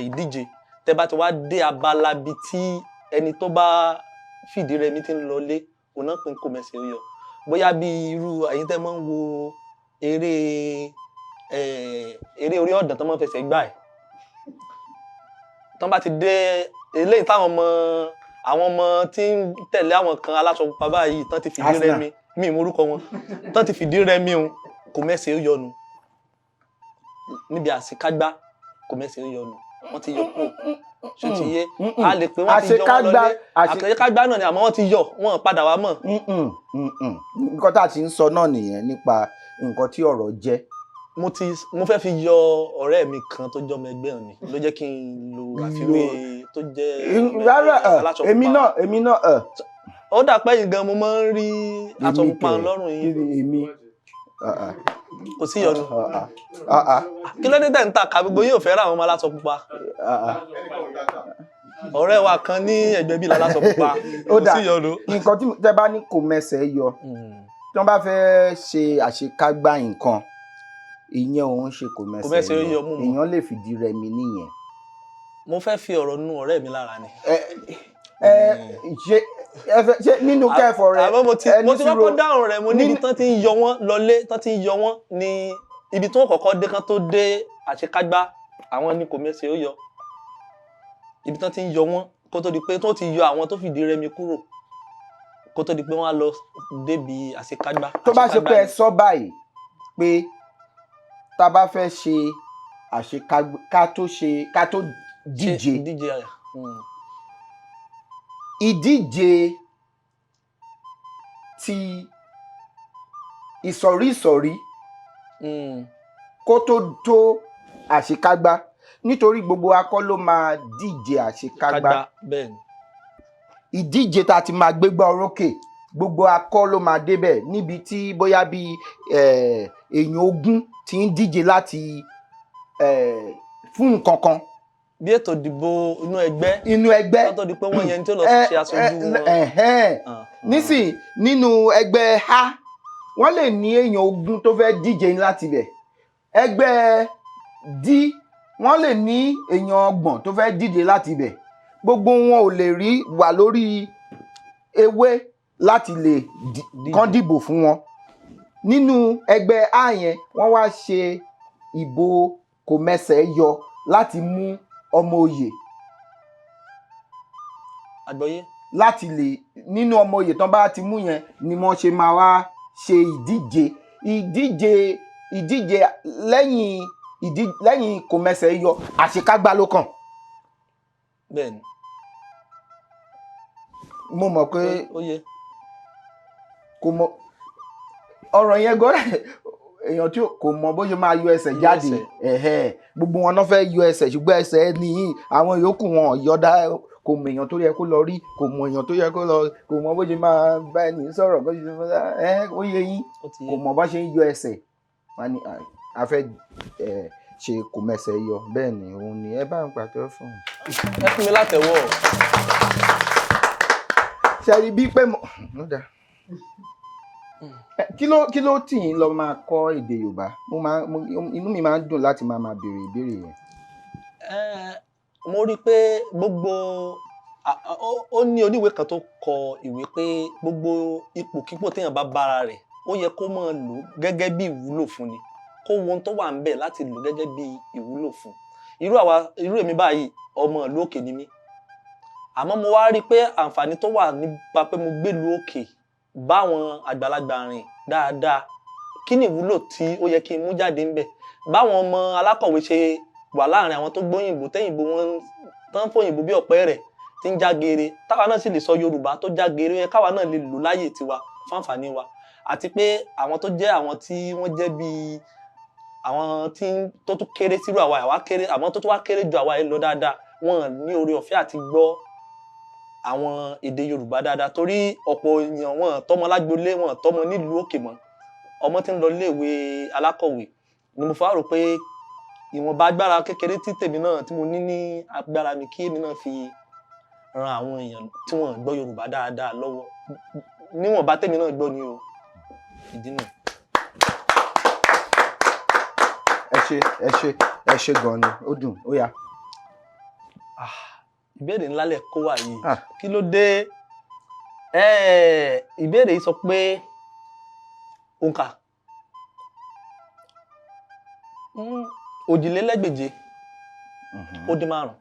ìdíje tẹ́ bá ti wá dé abala bí tí ẹni tó bá fìdí rẹmi ti ń lọlé òun náà pín kò mẹsẹ̀ yọ. Bóyá bí irú ẹ̀yin tẹ́ máa ń wo eré orí ọ̀dàn tó máa ń fẹsẹ̀ gbá ẹ̀. Tán bá ti dé eléyìí táwọn àwọn ọmọ tí ń tẹ̀lé àwọn kan aláṣọ pupa báyìí tán ti fìdí rẹmi mi ì morúkọ wọn tán ti fìdí rẹmi òun kò mẹsẹ̀ yọ nù. Níbi àṣekágbá kò mẹsẹ̀ yọ nù. Wọ́n ti yọ kúrò. Ṣé ti yé? A lè pé wọ́n ti yọ wọn lọlé. Àṣekágbá náà ni àmọ́ wọ́n ti yọ wọ́n padà wá mọ̀. Nǹkan tá a ti ń sọ náà nìyẹn nípa nǹkan tí ọ̀rọ̀ jẹ́. Mo fẹ́ fi yọ ọ̀rẹ́ mi kan tó jọmọ ẹgbẹ́ òní ló jẹ́ kí n lo àfiwé tó jẹ́ aláṣọ pupa. Èmi náà. Ó dà pé yìí gan mo máa ń rí aṣọ pupa lọ́rùn yìí. Kò sí yọnu. Kí ló dé tẹ̀ ń ta ká gbogbo yóò fẹ́ ra àwọn ọmọ aláṣọ pupa. Ọ̀rẹ́ wa kan ní ẹgbẹ́ bíi aláṣọ pupa. Kò sí yọnu. Nǹkan tí tẹ́ bá ní kò mẹsẹ̀ yọ tí wọ́n bá fẹ́ ṣe àṣekágbá nǹkan ìyẹn òun ṣe kò mẹsẹ̀ yọ èèyàn lè fìdí rẹmi nìyẹn. Mo fẹ́ fi ọ̀rọ̀ nu ọ̀rẹ́ mi lára ni. Ṣe nínú kẹfọ rẹ àmọ́ mo ti kọ́kọ́ dáhùn rẹ̀ mo níbi tán ti ń yọ wọ́n lọlé tán ti ń yọ wọ́n ní ibi tí wọ́n kọ́kọ́ dé kán tó dé àṣekágbá àwọn ni kò mẹsẹ̀ ó yọ. Ibi tán ti ń yọ wọ́n kó tó di pé tó ti yọ àwọn tó fìdí rẹmi kúrò kó tó di pé wọ́n á lọ débi àṣekágbá. Tó bá ṣe pé ẹ sọ báyìí pé tá bá fẹ́ ṣe àṣekágbá ká tó díje ìdíje ti ìsọ̀rí kó tó àṣekágbá nítorí gbogbo akọ́ ló máa díje àṣekágbá. Ìdíje tá ti máa gbégbá orókè gbogbo akọ́ ló máa débẹ̀ níbi tí bóyá bí èèyàn 20 ti ń díje láti fún nǹkan kan. Bí ètò ìdìbò inú ẹgbẹ́ tó tó di pé wọ́n yẹn tó lọ ṣe aṣojú wọn. Nísìn nínú ẹgbẹ́ A wọ́n lè ní èèyàn 20 tó fẹ́ díje láti bẹ̀. Ẹgbẹ́ D wọ́n lè ní èèyàn 30 tó fẹ́ díje láti bẹ̀. Gbogbo wọn ò lè wà lórí ewé láti lè kán dìbò fún wọn. Nínú ẹgbẹ́ A yẹn wọ́n wá ṣe ìbò kò mẹsẹ̀ yọ láti mú ọmọ oyè. Àgbọ́yé. Láti lè nínú ọmọ oyè tán bá ti mú yẹn ni wọ́n ṣe máa wá ṣe ìdíje lẹ́yìn kò mẹsẹ̀ yọ àṣekágbá ló kàn. Bẹ́ẹ̀ni. Mo mọ̀ pé kò mọ ọ̀rọ̀ yẹn gọ́rẹ̀ èèyàn tí kò mọ bó ṣe máa yọ ẹsẹ̀ jáde gbogbo wọn náà fẹ́ yọ ẹsẹ̀ ṣùgbọ́n ẹsẹ̀ ní àwọn yòókù wọn yọ̀dá kò mọ èèyàn tó yẹ kó lọ rí kò mọ èèyàn tó yẹ kó lọ kò mọ bó ṣe máa bá ẹni sọ̀rọ̀ bó ṣe ó yẹ yín kò mọ bó ṣe ń yọ ẹsẹ̀ wọn ni a fẹ́ ṣe kò mẹsẹ̀ yọ bẹ́ẹ̀ ni òun ni ẹ bá ń pàtó fún un. Ẹ fún mi látẹ̀wọ́. Ṣe rí bí pé kí ló tì yín lọ máa kọ́ èdè Yorùbá inú mi máa ń dùn láti máa béèrè ìbéèrè yẹn. Mo rí i pé gbogbo ó ní oníwèé kan tó kọ ìwé pé gbogbo ipòkípò téèyàn bá bára rẹ̀ ó yẹ kó máa lò gẹ́gẹ́ bí ìwúlò fún ni kó wo ohun tó wà ń bẹ̀ láti lò gẹ́gẹ́ bí ìwúlò fún. Irú èmi báyìí ọmọ ìlú òkè ni mí àmọ́ mo wá rí i pé àǹfààní tó wà nípa pé mo gbélùú òkè báwọn àgbàlagbà rìn dáadáa kí ni ìwúlò tí ó yẹ kí n mú jáde ńbẹ̀ báwọn ọmọ alákọ̀wé ṣe wà láàrin àwọn tó gbóyìnbó tẹ́yìnbó wọn tán fòyìnbó bí ọ̀pẹ rẹ̀ tí ń jágeere táwa náà sì lè sọ Yorùbá tó jágeere yẹ káwa náà lè lò láyè tiwa fún àǹfààní wa àti pé àwọn tó jẹ́ àwọn tí wọ́n jẹ́ bíi àwọn tí tó tún kéré sírú àwa kéré àwọn tó tún wá kéré ju àwa yìí lọ dáadáa wọn ní oore ọ̀fẹ́ àti gbọ́ àwọn èdè Yorùbá dáadáa torí ọ̀pọ̀ èèyàn wọn tọ́mọ lágbolé wọn tọ́mọ nílùú òkè mọ́ ọmọ tí ń lọ iléèwé alákọ̀wé ni mo fà rò pé ìwọ̀nba agbára kékeré tí tèmi náà tí mo ní agbára mi kí èmi náà fi ran àwọn èèyàn tí wọ́n gbọ́ Yorùbá dáadáa lọ́wọ́ níwọ̀nba tèmi náà gbọ́ ni o ìdí nù. ẹ ṣe gan ni ó dùn ó yá. Ìbéèrè ńlá lẹ kó wá yìí kí ló dé ìbéèrè yìí sọ pé òǹkà òjìlélẹ́gbèje ó dín 5.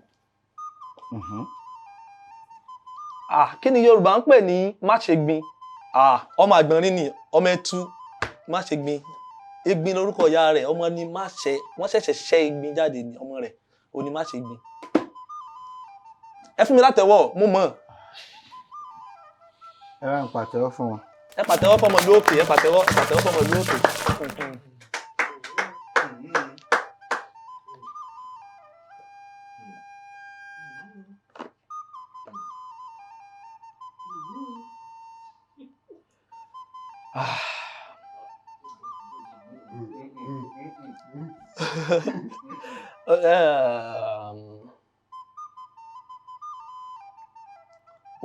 Kí ni Yorùbá ń pè ní má ṣe gbin ọmọ àgbọ̀nrín ni ọmọ ẹtú má ṣe gbin egbin lórúkọ ìyá rẹ̀ ọmọ ní má ṣe wọ́n ṣẹ̀ṣẹ̀ ṣẹ́ egbin jáde ní ọmọ rẹ̀ ó ní má ṣe gbin. Ẹ fún mi látẹ̀wọ́ mo mọ̀. Ẹ bá ń pàtẹ́wọ́ fún wọn. Ẹ pàtẹ́wọ́ fọmọ ìlú òkè ẹ pàtẹ́wọ́ fọmọ ìlú òkè.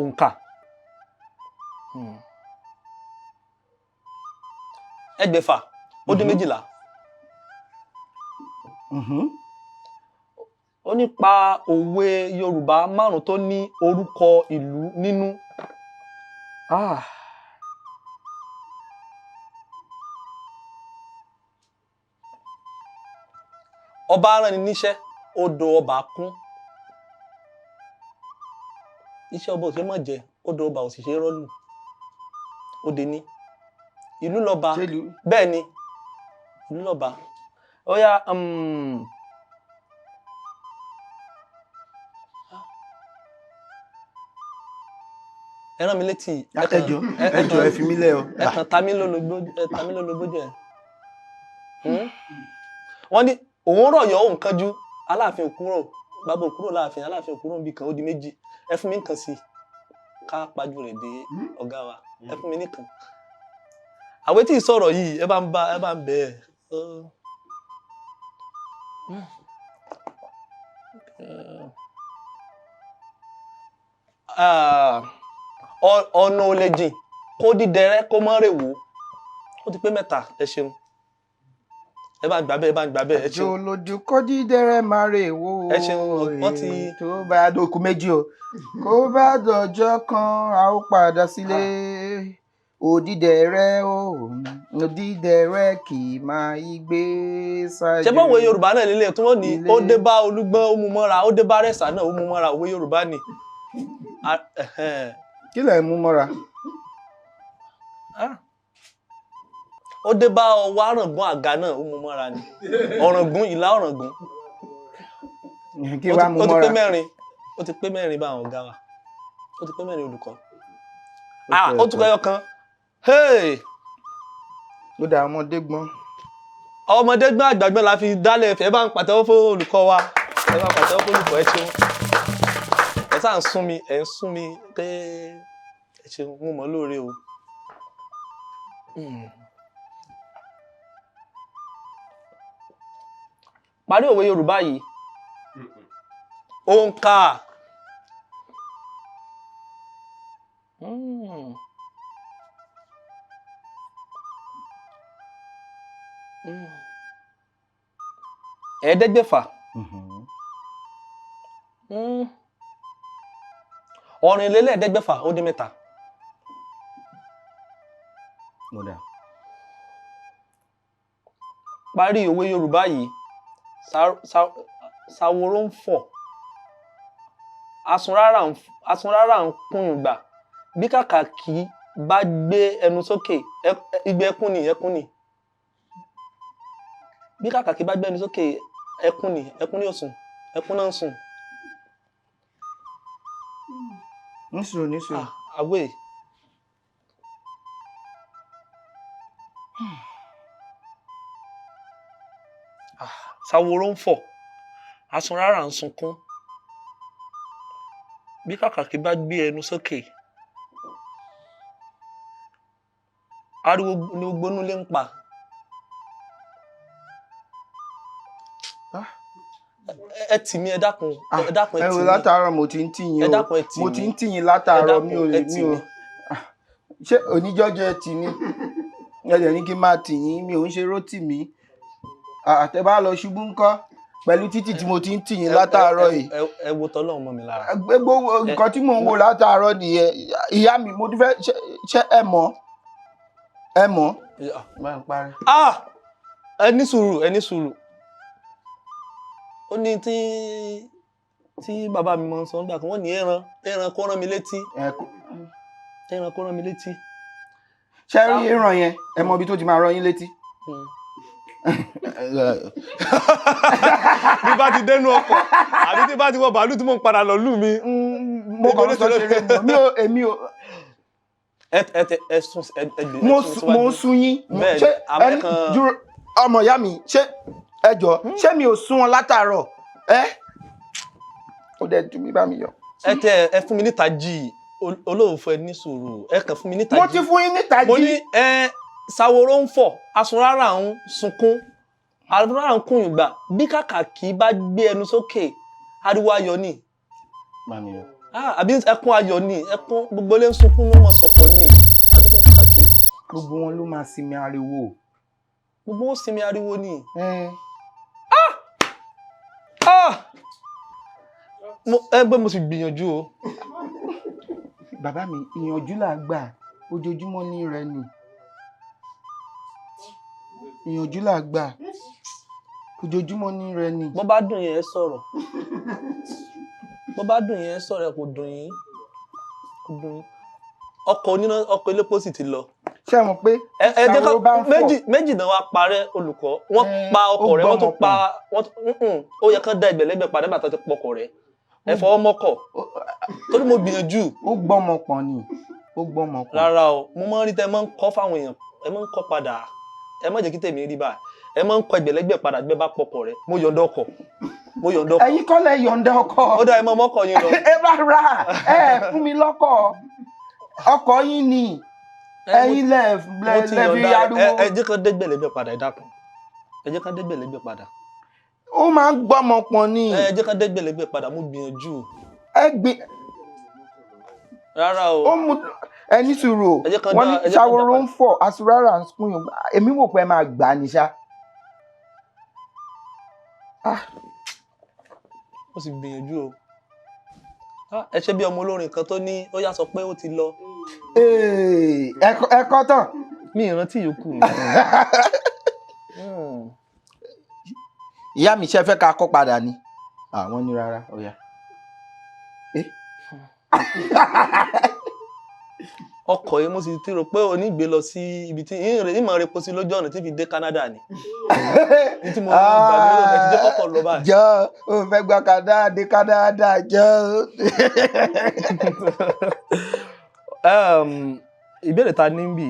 Òǹkà ẹgbẹ̀fà ó dín 12. Ó nípa òwe Yorùbá 5 tó ní orúkọ ìlú nínú. Ọba rán ni níṣẹ́ odò ọba kún. Iṣẹ́ ọba ò ṣe mọ̀ jẹ odò ọba ò sì ṣe rọ́lù. Òde ní ìlú lọ́ba bẹ́ẹ̀ ni ìlú lọ́ba. Ó yá ẹ rán mi létí ẹjọ́ ẹ fi mí lẹ̀ o. ẹ kàn ta mí lólobó jẹ. Wọ́n ní òun rọ̀yọ̀ òun kanjú Aláàfin òkúrò bàbá òkúrò láàfin Aláàfin òkúrò ń bì kan ó di 2 ẹ fún mi nǹkan sí ká pajú rẹ̀ dé ọ̀gá wa ẹ fún mi nìkan. Àwẹ̀ tí ìsọ̀rọ̀ yìí ẹ bá ń bẹ̀ ẹ́. Ọ̀nà ò lè jìn kó dídẹrẹ́ kó mọ́ rè wò ó ti pé 3 ẹ ṣeun. Ẹ bá ń gbà bẹ́ẹ̀ ẹ ṣeun. Ẹjọ́ lójú kó dídẹrẹ́ máa rè wò ó. Ẹ ṣeun wọ́n ti. Tó bá dókun 2 o kó bá dọjọ́ kan a ó padà sílé. Òdídẹrẹ́ òdídẹrẹ́ kì í máa gbé sáájú. Ṣé báwo Yorùbá náà nílé tí wọ́n ní ó dé bá Olúgbọ́n ó mú mọ́ra ó dé bá Rẹ̀sà náà ó mú mọ́ra òwe Yorùbá ni. Kí lẹ̀ mú mọ́ra? Ó dé bá ọwọ́ àràngún àga náà ó mú mọ́ra ni ọ̀ràngún ìlà ọ̀ràngún. Kí wàá mú mọ́ra? Ó ti pé 4 bá àwọn ọ̀gá wa ó ti pé 4 olùkọ́. Ó tún kọ́ ẹyọ kan. Ó dá ọmọdé gbọ́n. Ọmọdé gbọ́n àgbàgbọ́n la fi dálẹ̀ ẹ̀fẹ̀ ẹ bá ń pàtẹ́wọ́ fún olùkọ́ wa ẹ bá ń pàtẹ́wọ́ fún olùkọ́ ẹ ṣeun. Ẹ sáà ń sún mi pé ẹ ṣeun mo mọ̀ lóore o. Parí òwe Yorùbá yìí òǹkà ẹ̀ẹ́dẹ́gbẹ̀fà ọ̀rìnlélẹ́ẹ̀ẹ́dẹ́gbẹ̀fà ó dín 3. Parí òwe Yorùbá yìí Ṣàwòrò ń fọ̀ asunrárà ń kún ìgbà bí kàkàkí bá gbé ẹnu sókè igbe ẹkún ni bí kàkàkí bá gbé ẹnu sókè ẹkún ni ó sùn ẹkún náà ń sùn. Nísùn. Àwẹ̀. Ṣàwòrò ń fọ̀ asunrárà ń sunkún bí kàkàkí bá gbé ẹnu sókè ariwo ni gbogbo inú ilé ń pa. Ẹ tì mí ẹ dákun ẹ dákun ẹ tì mí. Ẹ wò látàárọ̀ mo ti ń tì yín o mo ti ń tì yín látàárọ̀ mi ò ṣé oníjọ́jọ́ ẹ tì ní ẹ̀dẹ̀ ní kí n máa tì yín mi ò ń ṣe rótì mí àtẹ bá lọ ṣubú ńkọ́ pẹ̀lú títì tí mo ti ń tì yín látàárọ̀ yìí. Ẹ wo tọ́lọ́run mọ́ mi lára. Gbogbo nǹkan tí mò ń wò látàárọ̀ nìyẹn ìyá mi mo ti fẹ́ ṣe ẹ mọ̀. Ẹ ní sùúrù ó ní tí bàbá mi máa ń sọ nígbà kan wọ́n ní ẹran kó rán mi létí. Ẹran kó rán mi létí. Ṣé rí ẹran yẹn ẹ mọ ibi tó ti máa rán yín létí. Bí bá ti dẹnu ọkọ̀ àbí tí bá ti wọ bàálù tí mò ń padà lọ lù mí. Mo kàn sọ ṣeré èmi ò. Mo ń sun yín. Ọmọ ìyá mi ṣé ẹ jọ ṣé mi ò sún wọn látàárọ̀ ó dẹ̀ dùn mí bá mi yọ. Ẹ fún mi níta jì olóòfò ẹ ní sùúrù ẹ kàn fún mi níta jì. Mo ti fún yín níta jì. Mo ní Ṣàwòrò ń fọ̀ asunrárà ń sunkún asunrárà ń kún ìgbà bí kàkàkí bá gbé ẹnu sókè ariwo ayọ̀ ni. Àbí ẹkún ayọ̀ ni ẹkún gbogbo ilé ń sunkún ló mọ̀ sọ̀kọ̀ ni àbí kí n kàkàkí. Gbogbo wọn ló máa sinmi ariwo. Gbogbo wọn sinmi ariwo ni. Ẹgbẹ́ mo sì gbìyànjú o. Bàbá mi ìyànjú là gbà ojoojúmọ́ ní rẹ ni. Ìyànjú là gbà ojoojúmọ́ ní rẹ ni. Bó bá dùn yẹn sọ̀rọ̀ kò dùn yín ọkọ̀ elépo sì ti lọ. Ṣé mo pé Ṣàwòrò bá ń fọ̀ méjì náà wá parẹ́ olùkọ́ wọ́n pa ọkọ̀ rẹ̀ wọ́n tún pa ó yẹ kán dá ẹgbẹ̀lẹ́gbẹ̀ padà bàtà ti pọkọ̀ rẹ̀ ẹ fọwọ́ mọ́kọ̀ torí mo gbìyànjú. Ó gbọ́mọ pọ̀ ni ó gbọ́mọ pọ̀. Rárá o mo máa ń rí tẹ ẹ máa ń kọ́ fáwọn èèyàn ẹ máa ń kọ́ padà ẹ má jẹ́ kí tèmi rí báyìí ẹ máa ń kọ́ ẹgbẹ̀lẹ́gbẹ̀ padà gbẹ bá pọkọ̀ rẹ̀ mo yọ̀ǹda ọkọ̀. Ẹ̀yin kọ́ lẹ yọ̀ǹda ọkọ̀. Ó dá ẹ mọ mọ́kọ̀ yín lọ. Rárá fún mi lọ́kọ̀ ọkọ̀ yín ni ẹ̀yin lẹ fi ariwo. Ẹ jẹ́ kán dégbẹ̀lẹ́gbẹ̀ padà ẹ dákun ẹ jẹ́ kán dégbẹ̀lẹ́gbẹ̀ padà. Ó máa ń gbọ́mọ pọ̀ ni. Ẹ jẹ́ kán dégbẹ̀lẹ́gbẹ̀ padà mo gbìyànjú. Rárá o. Ẹni sùúrù wọ́n ní Ṣàwòrò ń fọ̀ asunrárà ń kún yòó èmi wò pé ẹ máa gbà ní ṣá. Mo sì gbìyànjú o. Ẹ ṣe bí ọmọ olórin kan tó ní ó yá sọ pé ó ti lọ. Ẹ̀kọ́ tán. Mi ìrántí yòókù mi. Ìyá mi ṣe fẹ́ ká kọ́ padà ni. Àwọn ní rárá ó yá. Ọkọ̀ yìí mo sì ti rò pé onígbé lọ sí ibi tí ìmọ̀ repo sí lójú ọ̀nà tí fi dé Canada ni. Ní tí mo gbà mí lóde ti jẹ́ kọ́kọ́ lọ báyìí. Jọ o fẹ́ gba Canada dé Canada jọ. Ìbéèrè ta ní bí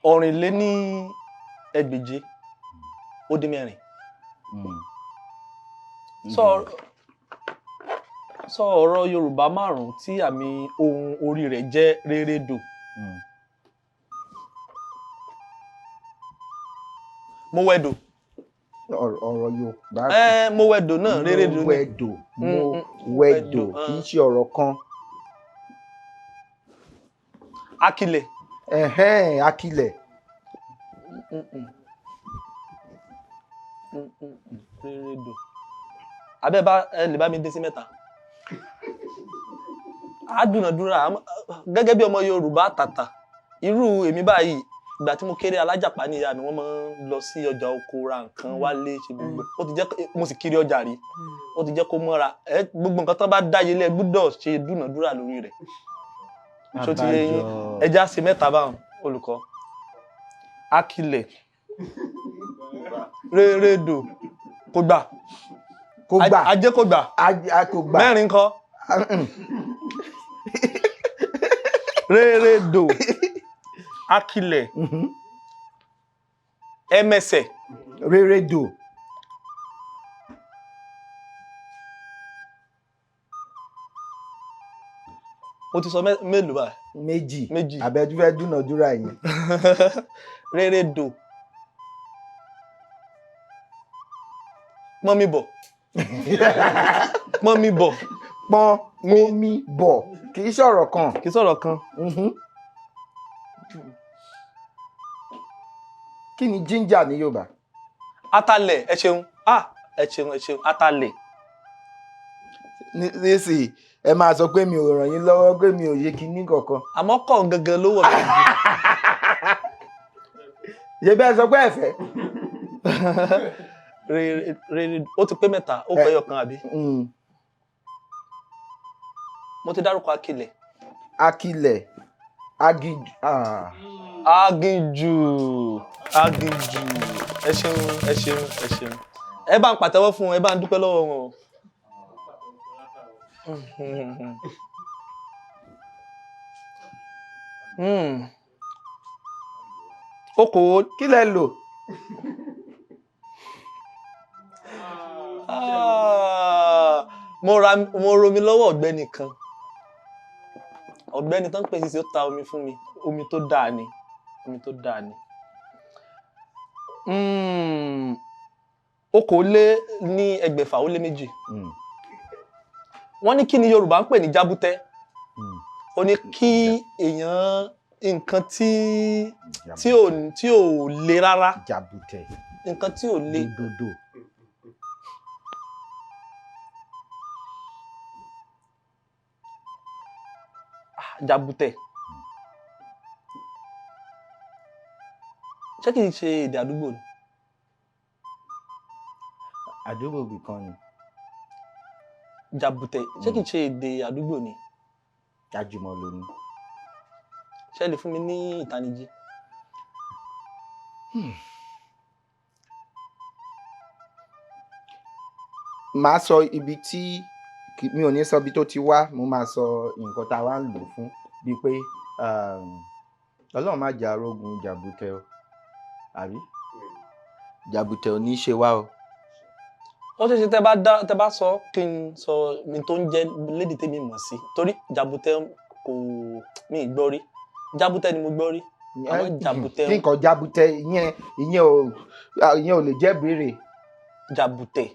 4,400 sọ ọ̀rọ̀ Yorùbá 5 tí àmì ohùn orí rẹ̀ jẹ́ rérédò. Mo wẹ̀dò. Ọ̀rọ̀ Yorùbá. Mo wẹ̀dò náà rérédò ni. Mo wẹ̀dò kì í ṣe ọ̀rọ̀ kan. Akilẹ̀. Akilẹ̀. Rérédò. Ẹ lè bá mi dé sí 3. Adúnàdúrà gẹ́gẹ́ bí ọmọ Yorùbá tàtà irú èmi báyìí ìgbà tí mo kéré alájàpá ní ìyá mi wọ́n máa ń lọ sí ọjà oko ra nǹkan wálé ṣe gbogbo ó ti jẹ́ mo sì kiri ọjà rí ó ti jẹ́ kó mọ́ra gbogbo nǹkan tó bá dáyé lẹ́ gbọ́dọ̀ ṣe dúnàdúrà lórí rẹ̀ ṣó ti yé yín ẹja sí 3 báwọn olùkọ́. Akilẹ̀ rérédò kò gbà ajé kò gbà 4 ńkọ́. Rérédò Akilẹ̀ ẹmẹsẹ̀ rérédò Mo ti sọ mélòó báyìí? Méjì. Àbẹ̀jú fẹ́ dúnàdúrà yẹn. Rérédò. Pọ́n mi bọ̀. Pọ́n mi bọ̀. Pọ́n mi bọ̀. Kì í sọ̀rọ̀ kan. Kì í sọ̀rọ̀ kan. Kí ni ginger ní Yorùbá? Atalẹ̀, ẹ ṣeun. Ẹ ṣeun. Atalẹ̀. Nísìnyí ẹ máa sọ pé mi ò ràn yín lọ́wọ́ pé mi ò yé kinní kankan. Àmọ́ kọ̀ gangan ló wọ̀ mí. Ṣé bẹ́ẹ̀ sọ pé ẹ fẹ́? Ó ti pé mẹ́ta, ó pẹ́ yọkan àbí? Mo ti dárúkọ Akilẹ̀. Akilẹ̀. Aginjù. Ẹ ṣeun. Ẹ bá ń pàtẹ́wọ́ fún wọn, ẹ bá ń dúpẹ́ lọ́wọ́ wọn. Okòó. Kí lẹ lò? Mo romi lọ́wọ́ ọ̀gbẹ́ni kan. Ọ̀gbẹ́ni tán pè sí ó ta omi fún mi. Omi tó dáa ni. Okòó-lé-ní-ẹgbẹ̀fà-ó-lé-méjì. Wọ́n ní kí ni Yorùbá ń pè ní jábútẹ́. Ó ní kí èèyàn nǹkan tí ò le rárá. Jábútẹ́. Nǹkan tí ò le. Dodo. Jábútẹ́. Ṣé kìí ṣe èdè àdúgbò ni? Àdúgbò bì kan ni. Jábútẹ́. Ṣé kìí ṣe èdè àdúgbò ni? Jájùmọ̀ ló ní. Ṣé lè fún mi ní ìtanijí? Màá sọ ibi tí mi ò ní sọ ibi tó ti wá, mo máa sọ nǹkan tá a wá ń lò fún bíi pé Ọlọ́run má jẹ́ arógun jàbútẹ́ o, àbí? Jàbútẹ́ ò ní ṣe wá o. Ó ṣeéṣe tẹ́ bá sọ kí n sọ mi tó ń jẹ́ lédè tèmi mọ̀ sí torí jàbútẹ́ kò mi gbọ́ rí. Jábútẹ́ ni mo gbọ́ rí. Àmọ́ jàbútẹ́. Kí nǹkan jábútẹ́ ìyẹn ò lè jẹ́ béèrè. Jàbútẹ́.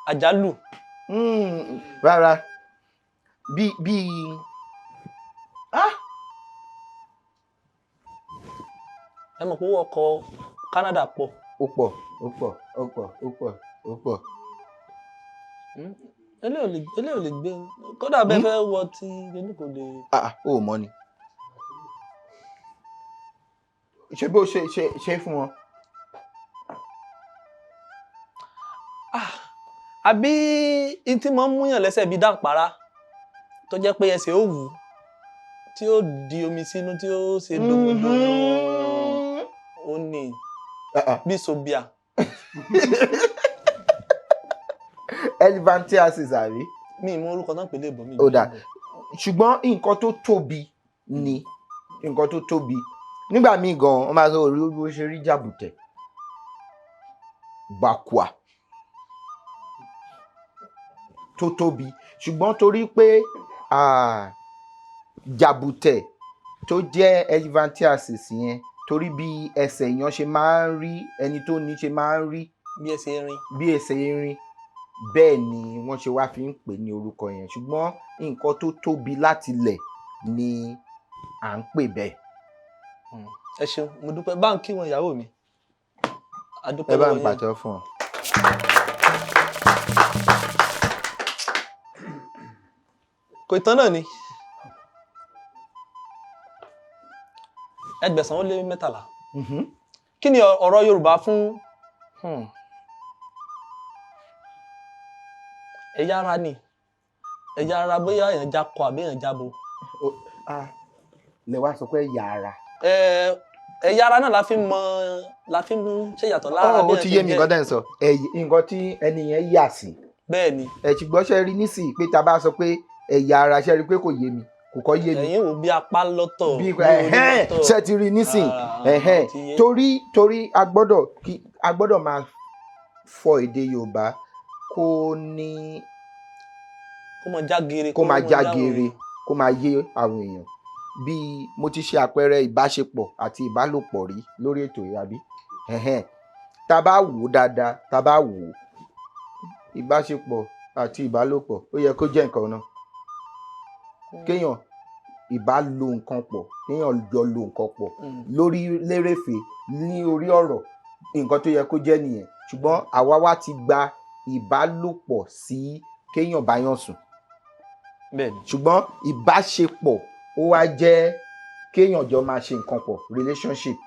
Àjálù. Rárá. Bí ẹ mọ̀ pé owó ọkọ̀ Canada pọ̀. Ó pọ̀. Eléyìí ò lè gbé kódà bẹ́ẹ̀ fẹ́ wọ tí ẹni kò lè. Ó mọ̀ ni. Ṣé bó ṣe fún wọn? Àbí in tí mo ń múyàn lẹ́sẹ̀ bíi dáǹpara tó jẹ́ pé ẹsẹ̀ ó wù tí ó di omi sínú tí ó ṣe dòmòdòmò ó ní bí sobia. Elephantiasis àbí? Mi ìmọ̀ orúkọ náà pèlè ìbọn mi. Ó dà ṣùgbọ́n nǹkan tó tóbi ni nǹkan tó tóbi nígbà míì gan wọ́n máa sọ orí bó ṣe rí jàbùtẹ̀ bàkùà tó tóbi ṣùgbọ́n torí pé jàbùtẹ̀ tó jẹ́ elephantiasis yẹn torí bí ẹsẹ̀ èèyàn ṣe máa ń rí ẹni tó ní ṣe máa ń rí bí ẹsẹ̀ erin bẹ́ẹ̀ ni wọ́n ṣe wá fi ń pè ní orúkọ yẹn ṣùgbọ́n nǹkan tó tóbi láti lẹ̀ ni à ń pè bẹ́ẹ̀. Ẹ ṣeun mo dúpẹ́ bá ń kí wọn ìyàwó mi. Ẹ bá ń pàtó fún ọ. Kò ìtàn náà ni Ẹgbẹ̀sán ó lé mẹ́tàlá. Kí ni ọ̀rọ̀ Yorùbá fún ẹ̀yà ara ni ẹ̀yà ara bóyá èèyàn já kọ àbí èèyàn jábo. Lè wá sọ pé ẹ̀yà ara. Ẹ̀yà ara náà la fi ń ṣe yàtọ̀ lára bí ó ti yé mi nǹkan tẹ́ ń sọ nǹkan tí ẹni yẹn yà sí. Bẹ́ẹ̀ ni. Ṣùgbọ́n ṣe rí nísìnyí pé tá a bá sọ pé ẹ̀yà ara ṣe rí pé kò yé mi kò kọ́ yé mi. Ẹ̀yin wò bí apá lọ́tọ̀ bí ṣe ti rí nísìnyí torí a gbọ́dọ̀ máa fọ èdè Yorùbá kó ní kó máa já geere kó máa já geere kó máa yé àwọn èèyàn bí mo ti ṣe àpẹẹrẹ ìbáṣepọ̀ àti ìbálòpọ̀ rí lórí ètò yìí àbí tá a bá wò ó dáadáa tá a bá wò ó ìbáṣepọ̀ àti ìbálòpọ̀ ó yẹ kó jẹ́ nǹkan náà kéèyàn ìbá lo nǹkan pọ̀ kéèyàn jọ lo nǹkan pọ̀ lórí lérèfé ní orí ọ̀rọ̀ nǹkan tó yẹ kó jẹ́ nìyẹn ṣùgbọ́n àwa wá ti gba ìbálòpọ̀ sí kéèyàn báyàn sùn ṣùgbọ́n ìbáṣepọ̀ ó wá jẹ́ kéèyàn jọ máa ṣe nǹkan pọ̀ relationship